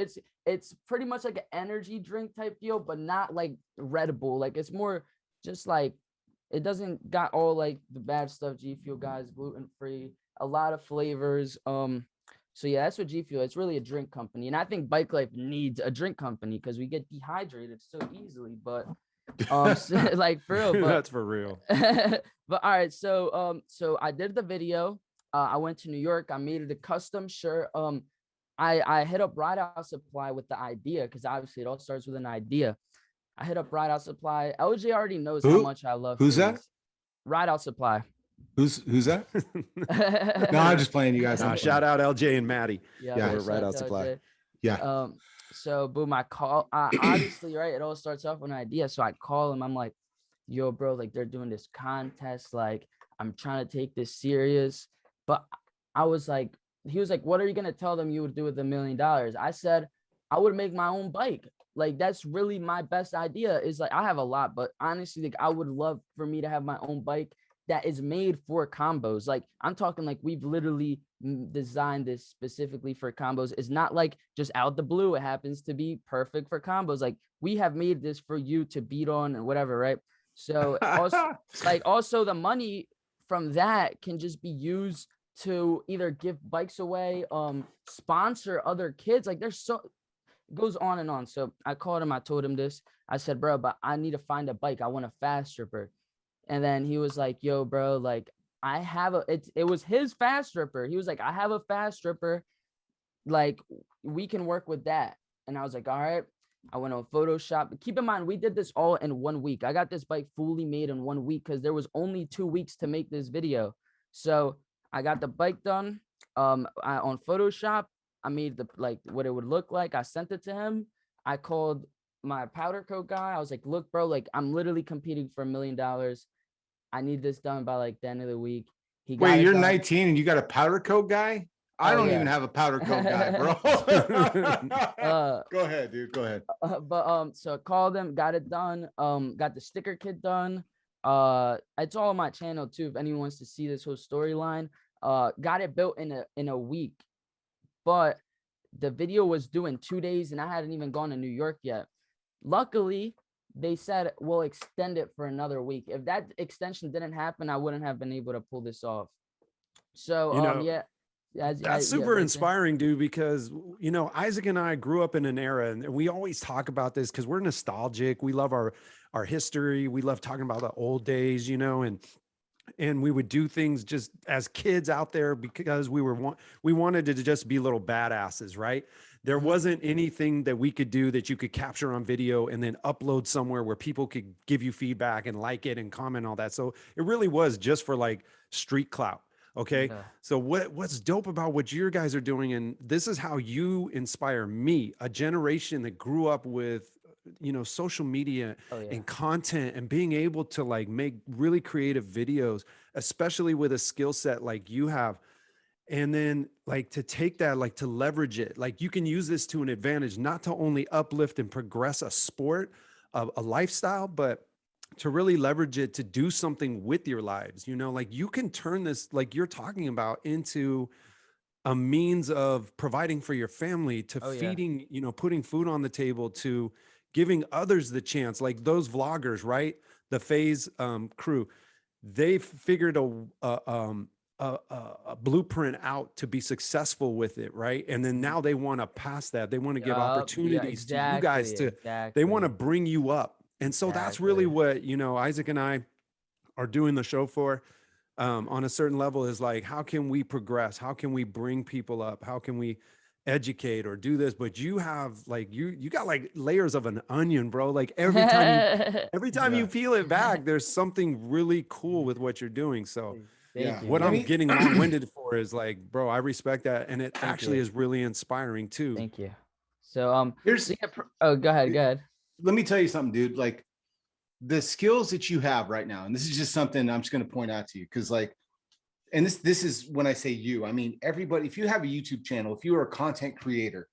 it's pretty much like an energy drink type deal, but not like Red Bull. Like, it's more just like, it doesn't got all like the bad stuff. G Fuel, guys, gluten free, a lot of flavors. So yeah, that's what G Fuel. It's really a drink company, and I think Bike Life needs a drink company because we get dehydrated so easily. But so, like, for real, but, that's for real. But all right, so I did the video. I went to New York. I made it a custom shirt. I hit up RideOutSupply with the idea, because obviously it all starts with an idea. I hit up RideOutSupply. LJ already knows how much I love. Who's that? RideOutSupply. Who's that? No, I'm just playing, you guys. Shout out LJ and Maddie. Yeah, RideOutSupply. Yeah. So boom, I call. Obviously, right, it all starts off with an idea. So I call him. I'm like, yo, bro, like, they're doing this contest. Like, I'm trying to take this serious. But I was like, he was like, what are you going to tell them you would do with $1 million? I said, I would make my own bike. Like, that's really my best idea. Is like, I have a lot, but honestly, like, I would love for me to have my own bike that is made for combos. Like, I'm talking like, we've literally designed this specifically for combos. It's not like just out the blue, it happens to be perfect for combos. Like, we have made this for you to beat on and whatever, right? So also the money from that can just be used to either give bikes away, sponsor other kids. Like, there's so, it goes on and on. So I called him, I told him this. I said, bro, but I need to find a bike. I want a fast stripper. And then he was like, yo, bro, like, I have it was his fast stripper. He was like, I have a fast stripper. Like, we can work with that. And I was like, all right. I went on Photoshop. Keep in mind, we did this all in 1 week. I got this bike fully made in 1 week because there was only 2 weeks to make this video. So I got the bike done. On Photoshop, I made what it would look like. I sent it to him. I called my powder coat guy. I was like, look, bro, like, I'm literally competing for $1 million. I need this done by like the end of the week. Wait, you're 19 and you got a powder coat guy? I don't even have a powder coat guy, bro. Go ahead, dude. Go ahead. So I called him, got it done. Got the sticker kit done. It's all on my channel too, if anyone wants to see this whole storyline. Got it built in a week, but the video was due in 2 days, and I hadn't even gone to New York yet. Luckily, they said we'll extend it for another week. If that extension didn't happen, I wouldn't have been able to pull this off. So yeah. That's super inspiring, dude, because, you know, Isaac and I grew up in an era, and we always talk about this because we're nostalgic. We love our history. We love talking about the old days, you know, and we would do things just as kids out there because we wanted to just be little badasses, right? There wasn't anything that we could do that you could capture on video and then upload somewhere where people could give you feedback and like it and comment all that. So it really was just for like street clout. Okay. Yeah. So what's dope about what your guys are doing, and this is how you inspire me, a generation that grew up with, you know, social media Oh yeah. and content and being able to like make really creative videos, especially with a skill set like you have. And then like to take that, like to leverage it, like you can use this to an advantage, not to only uplift and progress a sport, a lifestyle, but to really leverage it to do something with your lives. You know, like you can turn this, like you're talking about, into a means of providing for your family, to Oh yeah. feeding, you know, putting food on the table, to giving others the chance, like those vloggers, right? The Faze crew, they figured a blueprint out to be successful with it, right? And then now they want to pass that. They want to give Yup. Yeah, opportunities to you guys exactly. to, they want to Exactly. bring you up. And so that's really Exactly. what, you know, Isaac and I are doing the show for, on a certain level, is like, how can we progress? How can we bring people up? How can we educate or do this? But you have like, you got like layers of an onion, bro. Like every time you Yeah. peel it back, there's something really cool with what you're doing. So Thank Yeah. you, what Let I'm man. me, getting long-winded for is like, bro, I respect that. And it Thank actually you. is really inspiring too. Thank you. So here's, yeah, oh, go ahead. Go ahead. let me tell you something, dude. Like the skills that you have right now, and this is just something I'm just going to point out to you. Cause like, and this is when I say you, I mean, everybody, if you have a YouTube channel, if you are a content creator,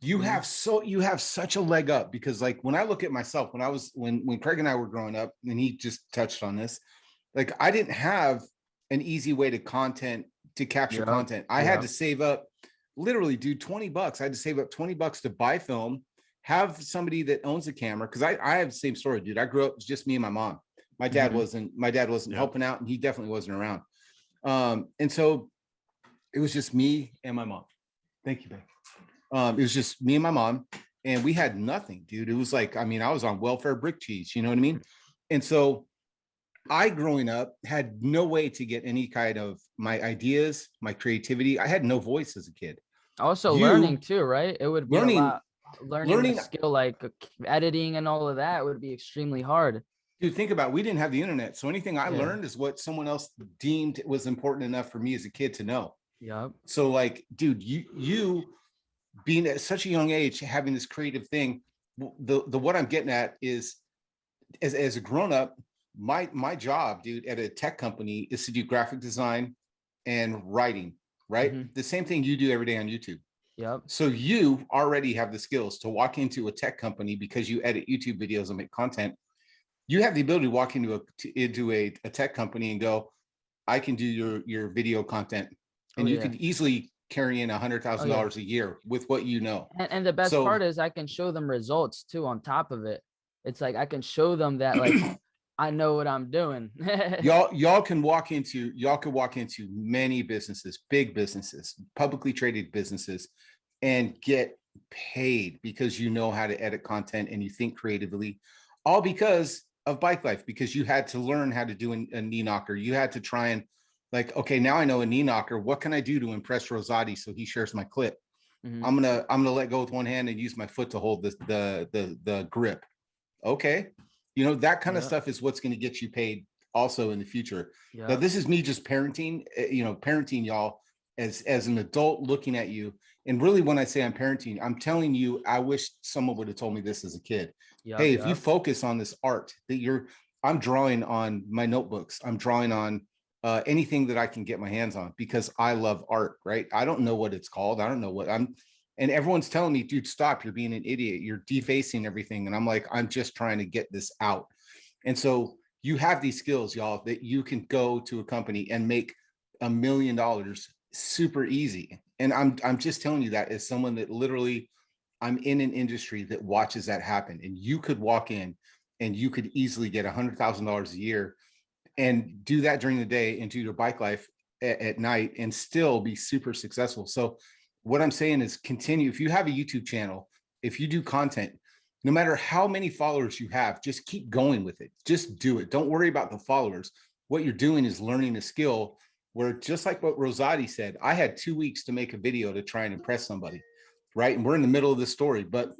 you Mhm. you have such a leg up. Because like when I look at myself, when Craig and I were growing up, and he just touched on this, like I didn't have an easy way to capture Yup. content. I had to Yup. save up, literally, dude, $20. I had to save up $20 to buy film, have somebody that owns a camera. Cause I have the same story, dude. I grew up, it was just me and my mom. Mhm. My dad wasn't Yeah. helping out, and he definitely wasn't around. And so it was just me and my mom. Thank you, babe. It was just me and my mom, and we had nothing, dude. It was like, I mean, I was on welfare brick cheese, you know what I mean? And so I, growing up, had no way to get any kind of my ideas, my creativity. I had no voice as a kid. Also learning You too, right? It would be a learning, lot. Learning the learning, skill like editing and all of that would be extremely hard. dude, think about it, we didn't have the internet. So anything I Yeah. learned is what someone else deemed was important enough for me as a kid to know. Yup. So like, dude, you being at such a young age, having this creative thing, the what I'm getting at is, as a grown up, my job, dude, at a tech company is to do graphic design and writing, right? Mhm. The same thing you do every day on YouTube. Yup. So you already have the skills to walk into a tech company because you edit YouTube videos and make content. You have the ability to walk into a tech company and go, I can do your video content, Oh and you yeah. could easily carry in Oh yeah. $100,000 a year with what you know. And the best So part is I can show them results too on top of it. It's like I can show them that like I know what I'm doing. y'all can walk into many businesses, big businesses, publicly traded businesses, and get paid because you know how to edit content and you think creatively, all because of bike life. Because you had to learn how to do a knee knocker. You had to try and, like, okay, now I know a knee knocker. What can I do to impress Rozaati so he shares my clip? Mhm. I'm gonna let go with one hand and use my foot to hold the grip. Okay, you know, that kind of Yeah. stuff is what's going to get you paid also in the future. Now, Yeah. this is me just parenting, parenting y'all as an adult looking at you. And really, when I say I'm parenting, I'm telling you, I wish someone would have told me this as a kid. Yup. Hey, if you Yup. focus on this art that I'm drawing on my notebooks, I'm drawing on anything that I can get my hands on, because I love art, right? I don't know what it's called. I don't know what and everyone's telling me, dude, stop, you're being an idiot, you're defacing everything. And I'm like, I'm just trying to get this out. And so you have these skills, y'all, that you can go to a company and make $1 million super easy. And I'm just telling you that as someone that literally, I'm in an industry that watches that happen. And you could walk in and you could easily get $100,000 a year and do that during the day and do your bike life at night and still be super successful. So what I'm saying is, continue. If you have a YouTube channel, if you do content, no matter how many followers you have, just keep going with it. Just do it. Don't worry about the followers. What you're doing is learning a skill where, just like what Rozaati said, I had 2 weeks to make a video to try and impress somebody, right? And we're in the middle of the story, but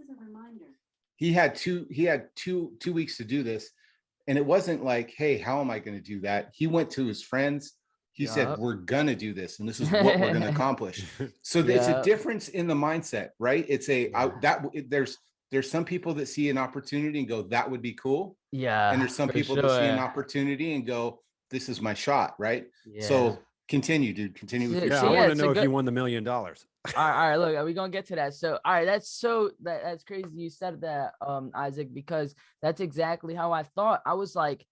he had two weeks to do this. And it wasn't like, hey, how am I going to do that? He went to his friends. He said, we're gonna do this, and this is what we're gonna accomplish. So it's a difference in the mindset, right? It's there's some people that see an opportunity and go, that would be cool. Yeah. And there's some people that see an opportunity and go, this is my shot, right? Yeah. So continue, dude. Continue with your I story. want to know if you won the $1 million. All right, look, are we gonna get to that? So, all right, that's crazy you said that, Isaac, because that's exactly how I thought. I was like,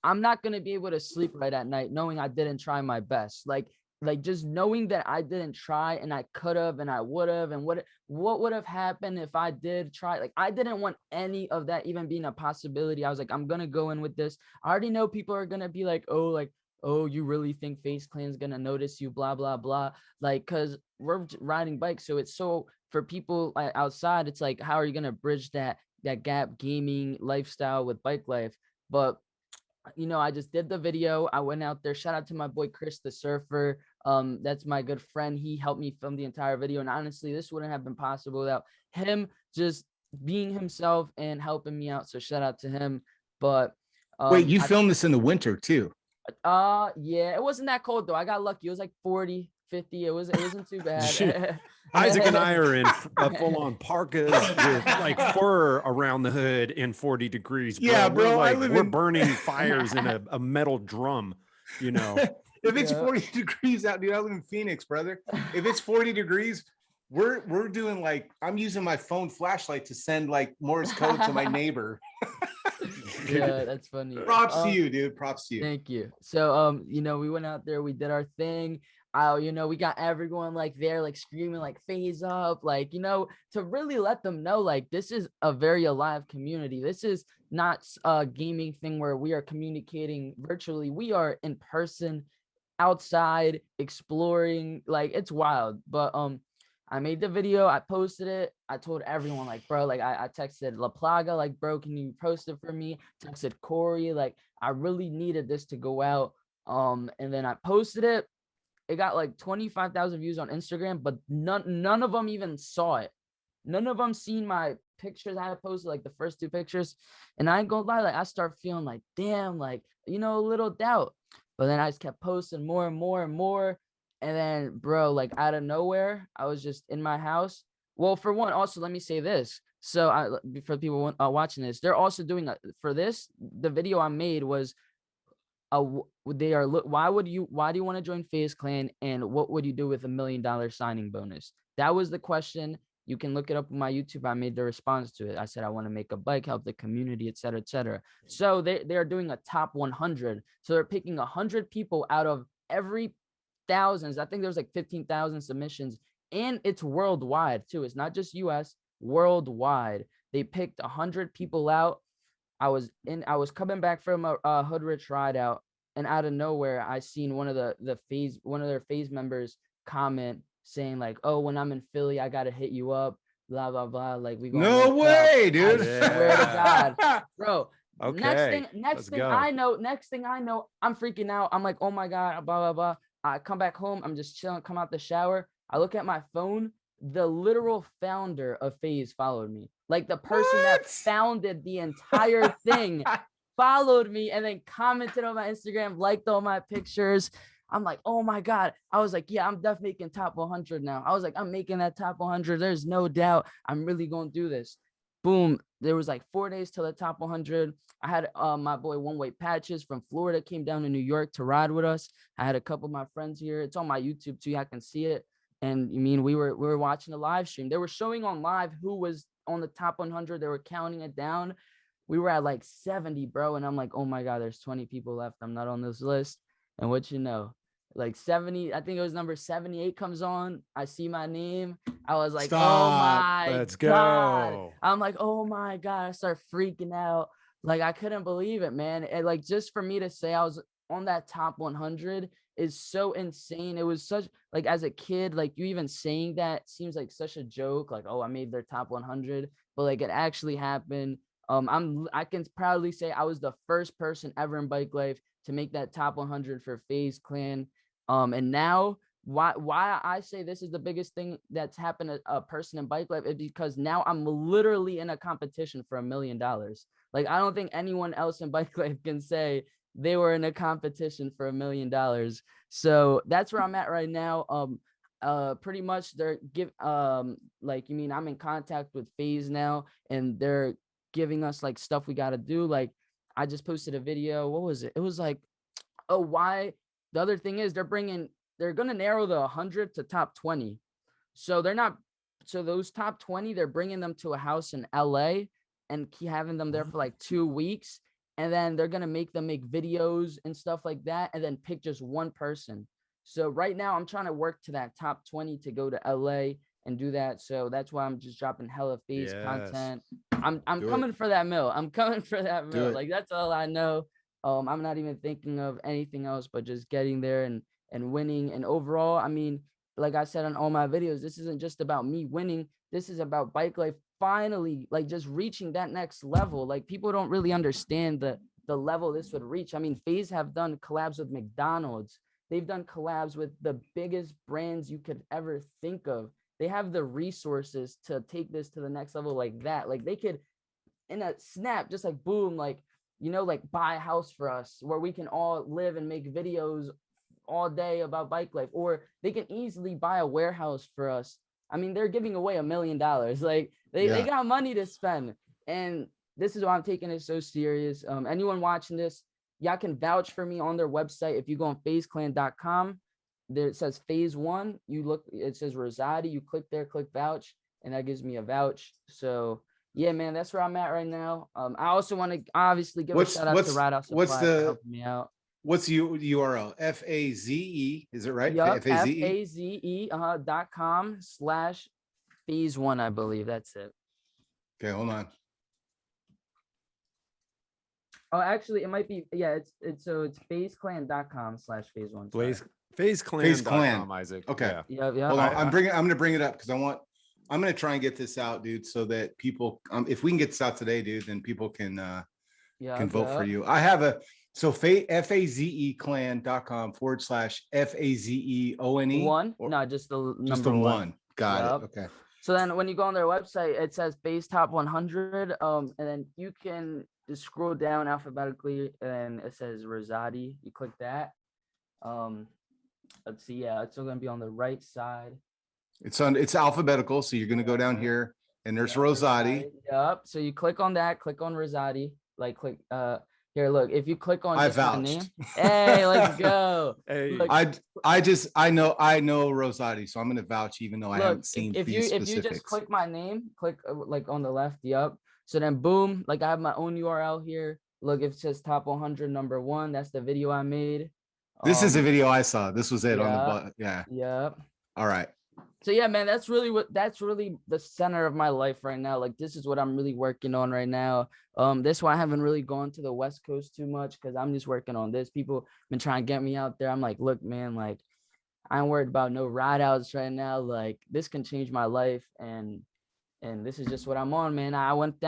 I'm not gonna be able to sleep right at night knowing I didn't try my best. Like just knowing that I didn't try and I could have and I would have, and what would have happened if I did try. Like, I didn't want any of that even being a possibility. I was like, I'm gonna go in with this. I already know people are gonna be like, oh, you really think Faze Clan's gonna notice you, blah blah blah, like, because we're riding bikes. So it's so, for people outside, it's like, how are you gonna bridge that gap, gaming lifestyle with bike life? But I just did the video. I went out there. Shout out to my boy Chris the surfer. That's my good friend. He helped me film the entire video, and honestly, this wouldn't have been possible without him just being himself and helping me out. So shout out to him. But wait, you filmed this in the winter too? Yeah, it wasn't that cold though. I got lucky. It was like 40, 50. It wasn't too bad. Isaac and I are in full-on parkas with like fur around the hood in 40 degrees. Bro. Yeah, bro. We're burning fires in a metal drum, If it's 40 degrees out, dude, I live in Phoenix, brother. If it's 40 degrees, we're doing like, I'm using my phone flashlight to send like Morse code to my neighbor. Yeah, that's funny. Props to you, dude. Props to you. Thank you. So we went out there, we did our thing. We got everyone like there, like screaming, like Faze up, like, to really let them know, like, this is a very alive community. This is not a gaming thing where we are communicating virtually. We are in person, outside, exploring. Like, it's wild. But I made the video, I posted it, I told everyone, like, bro, like, I texted La Plaga, like, bro, can you post it for me? Texted Corey, like, I really needed this to go out. And then I posted it. It got like 25,000 views on Instagram, but none of them even saw it. None of them seen my pictures. I had posted like the first 2 pictures, and I ain't gonna lie, like, I start feeling like, damn, like, a little doubt. But then I just kept posting more and more and more. And then, bro, like, out of nowhere, I was just in my house. Well, for one, also, let me say this. So for people watching this, they're also doing for this, the video I made was, why do you want to join Faze Clan, and what would you do with $1 million signing bonus? That was the question. You can look it up on my YouTube. I made the response to it. I said, I want to make a bike, help the community, et cetera, et cetera. So they're doing a top 100. So they're picking 100 people out of every thousands. I think there's like 15,000 submissions, and it's worldwide too. It's not just US, worldwide. They picked 100 people out. I was coming back from a Hoodrich ride out, and out of nowhere, I seen one of their Faze members comment saying, like, oh, when I'm in Philly, I gotta hit you up, blah blah blah. Like, we no way, dude. I swear to God, bro. Okay. Next thing I know, I'm freaking out. I'm like, oh my God, blah blah blah. I come back home, I'm just chilling, come out the shower. I look at my phone. The literal founder of Faze followed me. Like, the person that founded the entire thing followed me and then commented on my Instagram, liked all my pictures. I'm like, oh my God. I was like, yeah, I'm definitely making top 100 now. I was like, I'm making that top 100. There's no doubt. I'm really going to do this. Boom. There was like 4 days till the top 100. I had my boy One Way Patches from Florida came down to New York to ride with us. I had a couple of my friends here. It's on my YouTube too. I can see it. And we were watching the live stream. They were showing on live who was on the top 100. They were counting it down. We were at like 70, bro. And I'm like, oh my God, there's 20 people left. I'm not on this list. And what like 70, I think it was number 78 comes on. I see my name. I was like, oh my God. Go. I'm like, oh my God. I start freaking out. Like, I couldn't believe it, man. And like, just for me to say I was on that top 100 is so insane. It was such, like, as a kid, like, you even saying that seems like such a joke, like, oh, I made their top 100, but like, it actually happened. I can proudly say I was the first person ever in bike life to make that top 100 for Faze Clan. And now why I say this is the biggest thing that's happened to a person in bike life is because now I'm literally in a competition for $1 million. Like, I don't think anyone else in bike life can say, they were in a competition for $1 million. So that's where I'm at right now. Pretty much they're like, you mean, I'm in contact with Faze now, and they're giving us like stuff we got to do. Like, I just posted a video. What was it? It was like, oh, why? The other thing is they're going to narrow the 100 to top 20. So those top 20, they're bringing them to a house in LA and having them there for like 2 weeks. And then they're going to make them make videos and stuff like that, and then pick just one person. So right now I'm trying to work to that top 20 to go to LA and do that. So that's why I'm just dropping hella Faze content. I'm coming for that mill. I'm coming for that mill. Like, that's all I know. I'm not even thinking of anything else but just getting there and winning. And overall, I mean, like I said on all my videos, this isn't just about me winning. This is about bike life finally, like, just reaching that next level. Like, people don't really understand the level this would reach. I mean, Faze have done collabs with McDonald's. They've done collabs with the biggest brands you could ever think of. They have the resources to take this to the next level like that. Like, they could, in a snap, just like boom, like, you know, like buy a house for us where we can all live and make videos all day about bike life, or they can easily buy a warehouse for us. I mean, they're giving away $1 million. Like, they got money to spend. And this is why I'm taking it so serious. Anyone watching this, y'all can vouch for me on their website. If you go on FazeClan.com, there it says Phase 1. You look, it says Rozaati. You click there, click vouch, and that gives me a vouch. So yeah, man, that's where I'm at right now. I also want to obviously give a shout out to RideOutSupply for helping me out. What's the URL? FAZE, is it right? Yep, FAZE.com/Phase1, I believe. That's it. Okay, hold on. Oh, actually, it might be, yeah, it's FazeClan.com/Phase1. FazeClan.com, Isaac. Okay. Yeah. Hold on. I'm going to bring it up because I'm going to try and get this out, dude, so that people, if we can get this out today, dude, then people can vote for you. I have FAZEclan.com/FAZEONE. One? No, just the number just the one. Got it. Okay. So then when you go on their website, it says Faze Top 100. And then you can just scroll down alphabetically, and it says Rozaati. You click that. Let's see. Yeah, it's still gonna be on the right side. It's alphabetical, so you're gonna go down here, and there's Rozaati. Yep. So you click on that. Click on Rozaati. Like, click. Here, look. If you click on I just my vouched. name, hey, let's go. Hey. Look, I know Rozaati, so I'm gonna vouch even though I haven't seen if these you specifics. just click my name, click like on the left. Yep. So then boom, like I have my own URL here. Look, it says top 100 number 1. That's the video I made. This is a video I saw. This was it on the butt. Yeah. Yep. All right. So yeah, man, that's really the center of my life right now. Like, this is what I'm really working on right now. That's why I haven't really gone to the West Coast too much, because I'm just working on this. People been trying to get me out there. I'm like, look, man, like, I ain't worried about no ride outs right now. Like, this can change my life, and this is just what I'm on, man. I went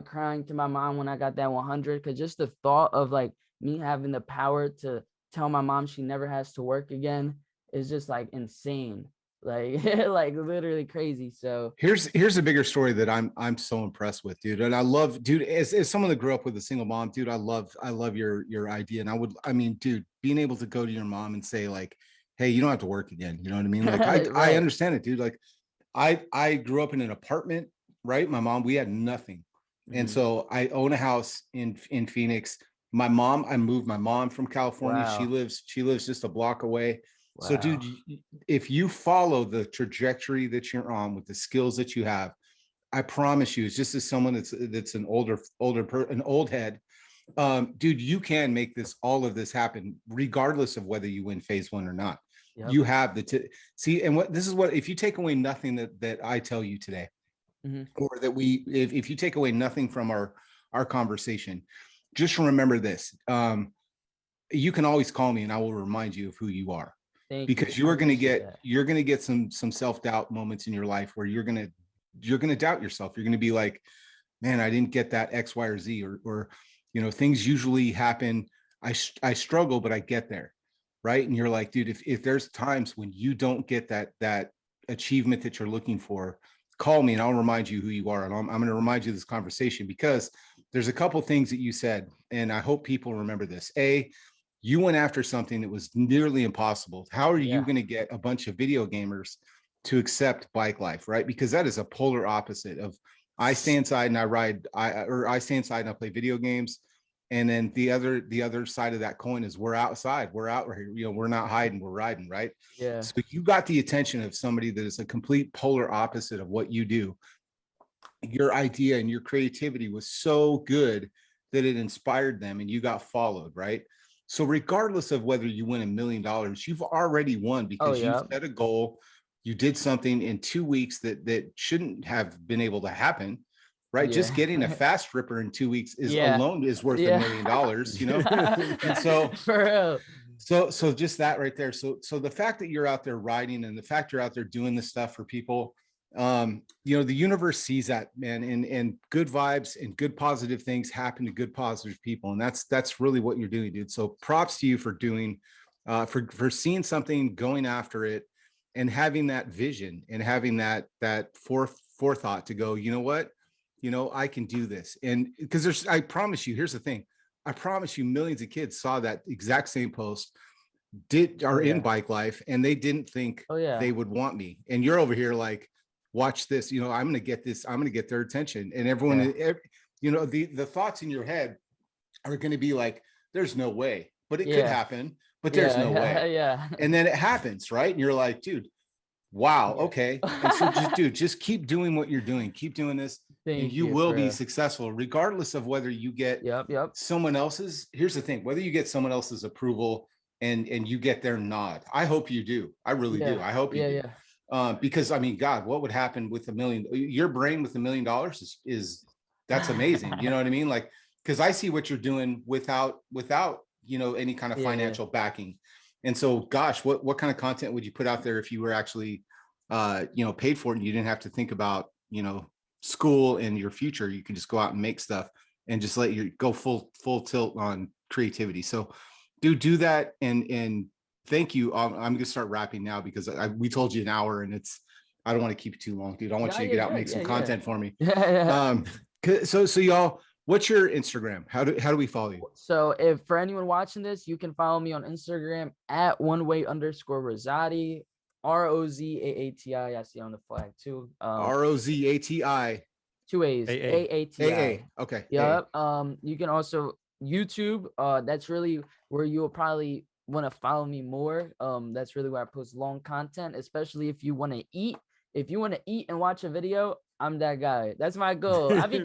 crying to my mom when I got that 100, because just the thought of like me having the power to tell my mom she never has to work again is just like insane. Like, like literally crazy. So here's a bigger story that I'm so impressed with, dude. And I love, dude, as someone that grew up with a single mom, dude, I love your idea. And dude, being able to go to your mom and say like, hey, you don't have to work again. You know what I mean? Like, Right. I understand it, dude. Like, I grew up in an apartment, right? My mom, we had nothing. And so I own a house in Phoenix. I moved my mom from California. Wow. She lives just a block away. Wow. So dude, if you follow the trajectory that you're on with the skills that you have, I promise you, it's just as someone that's an an old head, dude, you can make all of this happen regardless of whether you win Phase 1 or not. Yep. You have see, and if you take away nothing that I tell you today, or that if you take away nothing from our conversation, just remember this. You can always call me and I will remind you of who you are. Because you're going to get some self-doubt moments in your life where you're going to doubt yourself. You're going to be like, man, I didn't get that X, Y, or Z, or things usually happen. I struggle, but I get there. Right. And you're like, dude, if there's times when you don't get that achievement that you're looking for, call me and I'll remind you who you are. And I'm going to remind you of this conversation, because there's a couple things that you said, and I hope people remember this. You went after something that was nearly impossible. How are you going to get a bunch of video gamers to accept bike life, right? Because that is a polar opposite of I stay inside and I ride, I stay inside and I play video games. And then the other side of that coin is we're outside, we're out here, we're not hiding, we're riding, right? Yeah. So you got the attention of somebody that is a complete polar opposite of what you do. Your idea and your creativity was so good that it inspired them and you got followed, right? So regardless of whether you win $1 million, you've already won because you set a goal. You did something in 2 weeks that shouldn't have been able to happen. Right. Just getting a fast ripper in 2 weeks alone is worth $1 million, And so, for real. So just that right there. So the fact that you're out there riding and the fact you're out there doing this stuff for people, the universe sees that, man, and good vibes and good positive things happen to good positive people. And that's really what you're doing, dude. So props to you for doing, for seeing something, going after it, and having that vision and having that forethought to go, you know what? I can do this. And because I promise you, here's the thing. I promise you millions of kids saw that exact same post, are in bike life, and they didn't think they would want me. And you're over here like, watch this, I'm going to get this, I'm going to get their attention. And everyone, the thoughts in your head are going to be like, there's no way, but it could happen, but there's no way. Yeah. And then it happens, right? And you're like, dude, wow. Okay. And so just keep doing what you're doing. Keep doing this. And you will be successful regardless of whether you get someone else's. Here's the thing, whether you get someone else's approval and you get their nod. I hope you do. I really do. I hope you do. Because I mean, God, what would happen with $1 million? Your brain with $1 million is that's amazing. You know what I mean? Like, because I see what you're doing without any kind of financial backing. And so, gosh, what kind of content would you put out there if you were actually, paid for it and you didn't have to think about, school and your future? You can just go out and make stuff and just let you go full tilt on creativity. So do that. And thank you. I'm going to start wrapping now because we told you an hour and I don't want to keep you too long, dude. I want you to get out and make some content for me. So y'all, what's your Instagram? How do we follow you? So if for anyone watching this, you can follow me on Instagram at @oneway_Rozaati, ROZAATI. I see on the flag too. ROZATI. 2 A's. AATI. Okay. Yep. You can also YouTube. That's really where you'll probably want to follow me more. That's really where I post long content, especially if you want to eat. If you want to eat and watch a video, I'm that guy. That's my goal. I be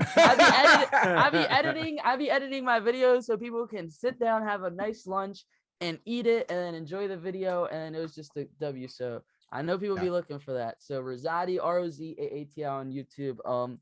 editing my videos so people can sit down, have a nice lunch, and eat it, and then enjoy the video. And it was just a W. So I know people be looking for that. So Rozaati, ROZAATI on YouTube.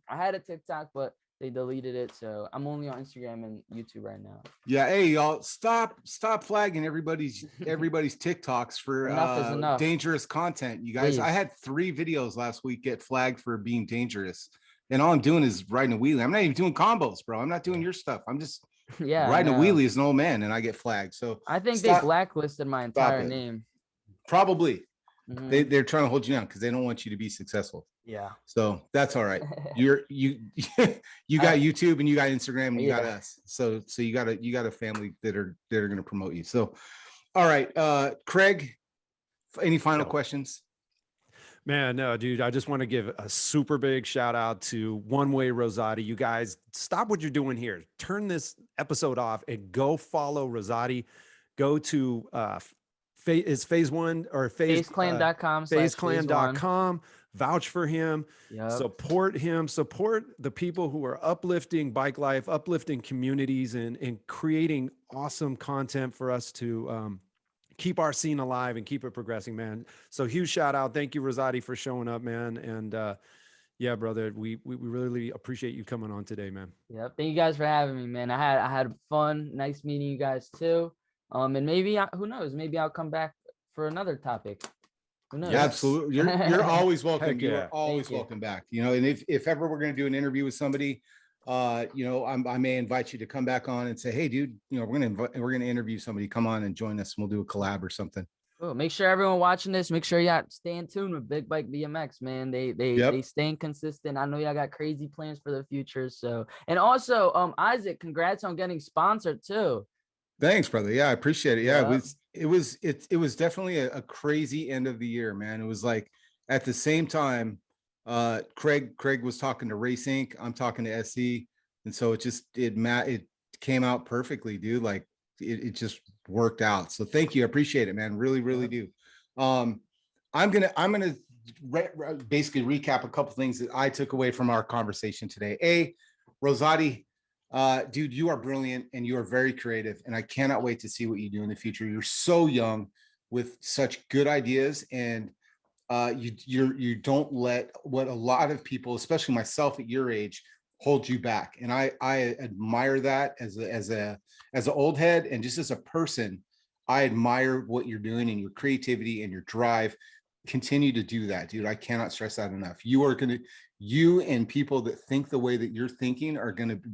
I had a TikTok, but they deleted it. So I'm only on Instagram and YouTube right now. Yeah. Hey, y'all, stop flagging everybody's TikToks for dangerous content. You guys, I had 3 videos last week get flagged for being dangerous. And all I'm doing is riding a wheelie. I'm not even doing combos, bro. I'm not doing your stuff. I'm just riding a wheelie as an old man, and I get flagged. So I think they blacklisted my entire name. Probably. Mm-hmm. They're trying to hold you down because they don't want you to be successful. Yeah. So that's all right. You got YouTube and you got Instagram and you got us. So you got a family that are going to promote you. So, all right, Craig, any final questions? Man, no, dude, I just want to give a super big shout out to One Way Rozaati. You guys stop what you're doing here. Turn this episode off and go follow Rozaati. Go to is Faze One or FazeClan.com. FazeClan.com. Vouch for him. Support him. Support the people who are uplifting bike life, uplifting communities, and creating awesome content for us to keep our scene alive and keep it progressing, man. So huge shout out. Thank you, Rozaati, for showing up, man. And yeah, brother, we really appreciate you coming on today, man. Yep. Thank you guys for having me, man. I had fun. Nice meeting you guys too. And maybe who knows? Maybe I'll come back for another topic. Who knows? Yeah, absolutely. You're always welcome. You're always welcome back. And if ever we're going to do an interview with somebody, I may invite you to come back on and say, hey, dude, we're going to interview somebody. Come on and join us, and we'll do a collab or something. Cool. Make sure everyone watching this, make sure y'all stay in tune with Big Bike BMX, man. They staying consistent. I know y'all got crazy plans for the future. So, and also, Isaac, congrats on getting sponsored too. Thanks, brother. Yeah, I appreciate it. Yeah, Yeah. it was definitely a crazy end of the year, man. It was like at the same time, Craig was talking to Race Inc. I'm talking to SE, and so it came out perfectly, dude. Like it just worked out. So thank you. I appreciate it, man. Really, really do. I'm gonna basically recap a couple things that I took away from our conversation today. Rozaati, dude, you are brilliant and you are very creative, and I cannot wait to see what you do in the future. You're so young with such good ideas, and you don't let what a lot of people, especially myself at your age, hold you back. And I admire that as an old head, and just as a person, I admire what you're doing and your creativity and your drive. Continue to do that, dude. I cannot stress that enough. You and people that think the way that you're thinking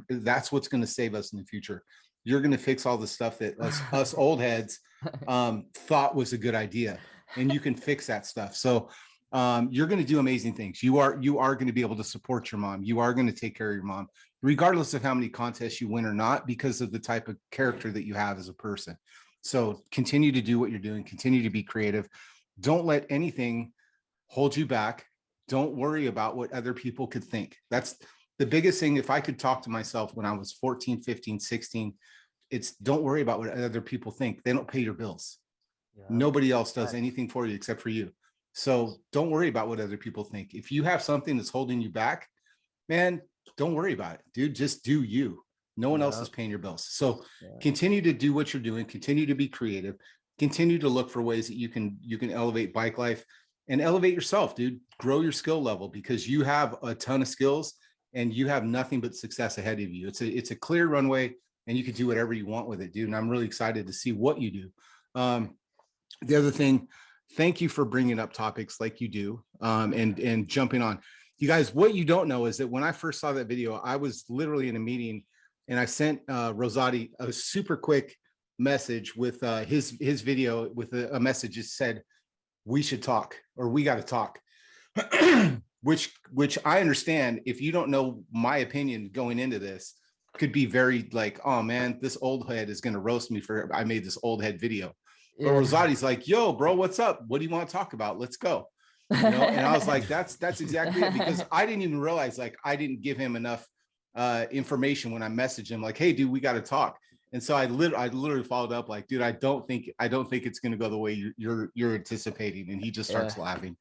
that's what's going to save us in the future. You're going to fix all the stuff that us old heads thought was a good idea, and you can fix that stuff. So you're going to do amazing things. You are going to be able to support your mom. You are going to take care of your mom, regardless of how many contests you win or not, because of the type of character that you have as a person. So continue to do what you're doing. Continue to be creative. Don't let anything hold you back. Don't worry about what other people could think. That's the biggest thing. If I could talk to myself when I was 14, 15, 16, it's don't worry about what other people think. They don't pay your bills. Yeah. Nobody else does anything for you except for you. So don't worry about what other people think. If you have something that's holding you back, man, don't worry about it, dude. Just do you. No one else is paying your bills. So continue to do what you're doing. Continue to be creative. Continue to look for ways that you can elevate bike life and elevate yourself, dude. Grow your skill level, because you have a ton of skills and you have nothing but success ahead of you. It's a clear runway, and you can do whatever you want with it, dude. And I'm really excited to see what you do. The other thing, thank you for bringing up topics like you do, and jumping on. You guys, what you don't know is that when I first saw that video, I was literally in a meeting, and I sent Rozaati a super quick message with his video with a message that said, "We should talk," or "We got to talk," which I understand. If you don't know my opinion going into this, could be very like, oh man, this old head is going to roast me for I made this old head video. But Rozaati's like, yo, bro, what's up? What do you want to talk about? Let's go. You know, and I was like, that's exactly it, because I didn't even realize, like, I didn't give him enough information when I messaged him, like, hey, dude, we got to talk. And so I literally followed up like, dude, I don't think it's going to go the way you're anticipating. And he just starts laughing.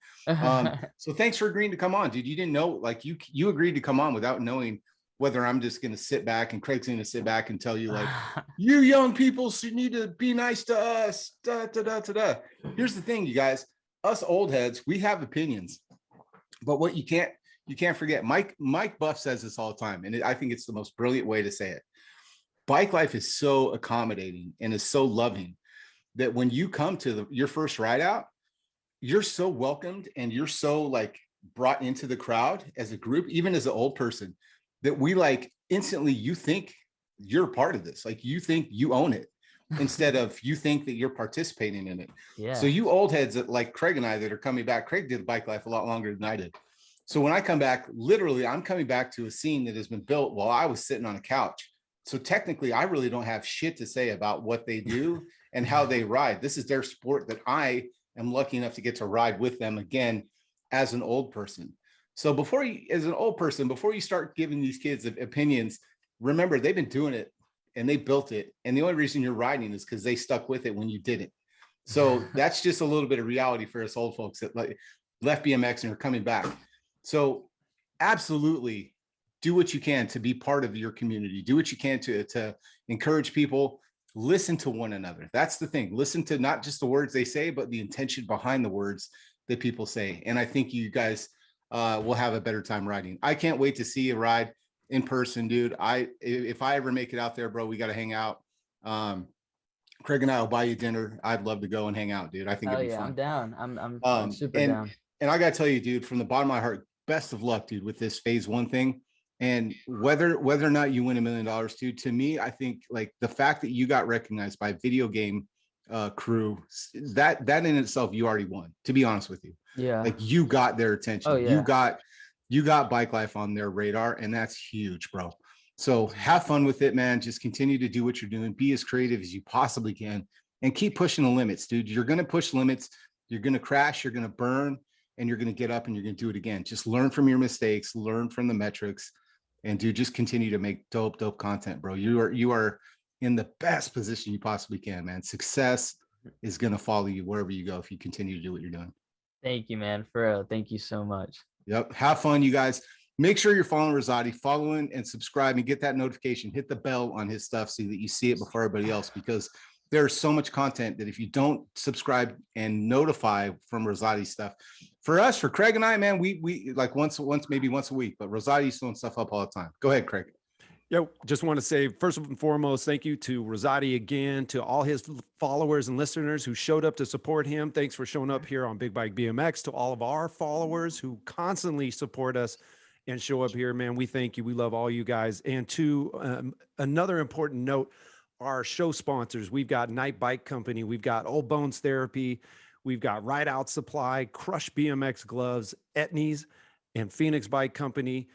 So thanks for agreeing to come on, dude. You didn't know, like, you agreed to come on without knowing whether I'm just going to sit back and Craig's going to sit back and tell you, like, you young people need to be nice to us. Da, da, da, da, da. Here's the thing, you guys, us old heads, we have opinions, but what you can't forget, Mike Buff says this all the time, and I think it's the most brilliant way to say it. Bike life is so accommodating and is so loving that when you come to your first ride out, you're so welcomed and you're so like brought into the crowd as a group, even as an old person, that we like instantly, you think you're a part of this. Like, you think you own it instead of you think that you're participating in it. Yeah. So you old heads that like Craig and I that are coming back, Craig did bike life a lot longer than I did. So when I come back, literally, I'm coming back to a scene that has been built while I was sitting on a couch. So technically, I really don't have shit to say about what they do and how they ride. This is their sport that I am lucky enough to get to ride with them again as an old person. So before you start giving these kids opinions, remember, they've been doing it and they built it. And the only reason you're riding is because they stuck with it when you didn't. So that's just a little bit of reality for us old folks that like left BMX and are coming back. So absolutely do what you can to be part of your community. Do what you can to encourage people. Listen to one another. That's the thing. Listen to not just the words they say, but the intention behind the words that people say. And I think you guys will have a better time riding. I can't wait to see you ride in person, dude. If I ever make it out there, bro, we got to hang out. Craig and I will buy you dinner. I'd love to go and hang out, dude. I think it'd be fun. I'm down. I'm super down. And I got to tell you, dude, from the bottom of my heart, best of luck, dude, with this phase one thing. And whether or not you win $1 million, dude, to me, I think like the fact that you got recognized by video game crew, that in itself, you already won, to be honest with you. Yeah. Like, you got their attention. Oh, yeah. You got bike life on their radar, and that's huge, bro. So have fun with it, man. Just continue to do what you're doing. Be as creative as you possibly can, and keep pushing the limits, dude. You're going to push limits. You're going to crash. You're going to burn, and you're going to get up, and you're going to do it again. Just learn from your mistakes, learn from the metrics, and dude, just continue to make dope content, bro. You are in the best position you possibly can, man. Success is going to follow you wherever you go if you continue to do what you're doing. Thank you, man. For real. Thank you so much. Yep. Have fun, you guys. Make sure you're following Rizzotti, following and subscribe, and get that notification. Hit the bell on his stuff so that you see it before everybody else, because there's so much content that if you don't subscribe and notify from Rozaati stuff, for us, for Craig and I, man, we like once, maybe once a week, but Rozati's throwing stuff up all the time. Go ahead, Craig. Yo, just want to say, first and foremost, thank you to Rozaati again, to all his followers and listeners who showed up to support him. Thanks for showing up here on Big Bike BMX. To all of our followers who constantly support us and show up here, man, we thank you. We love all you guys. And to another important note, our show sponsors, we've got KnightBikeCompany, we've got OldBones Therapy, we've got RideOutSupply, CrushedMX gloves, Etnies, and PhoenixBikeCompany.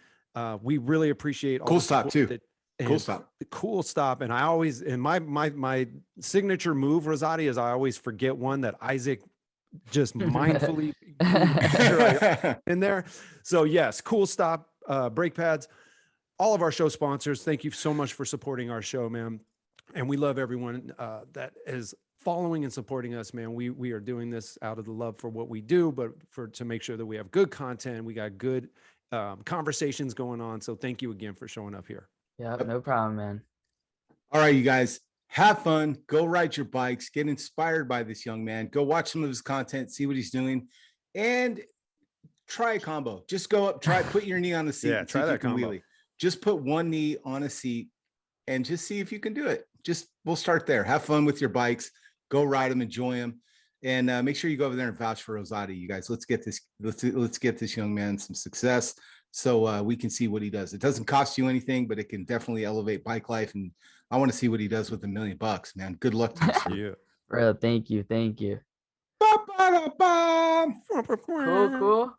We really appreciate all KoolStop too. KoolStop. And I always, and my signature move, Rozaati, is I always forget one that Isaac just mindfully in there. So yes, KoolStop Brakepads, all of our show sponsors. Thank you so much for supporting our show, man. And we love everyone that is following and supporting us, man. We are doing this out of the love for what we do, but to make sure that we have good content, we got good conversations going on. So thank you again for showing up here. Yeah, no problem, man. All right, you guys, have fun. Go ride your bikes. Get inspired by this young man. Go watch some of his content, see what he's doing, and try a combo. Just go up, put your knee on the seat. Yeah, try that combo. Wheelie. Just put one knee on a seat and just see if you can do it. We'll start there. Have fun with your bikes. Go ride them, enjoy them, and make sure you go over there and vouch for Rozaati, you guys. Let's get this young man some success, so we can see what he does. It doesn't cost you anything, but it can definitely elevate bike life, and I want to see what he does with $1 million, man. Good luck to you. Bro, thank you. Ba-ba-da-ba. Cool.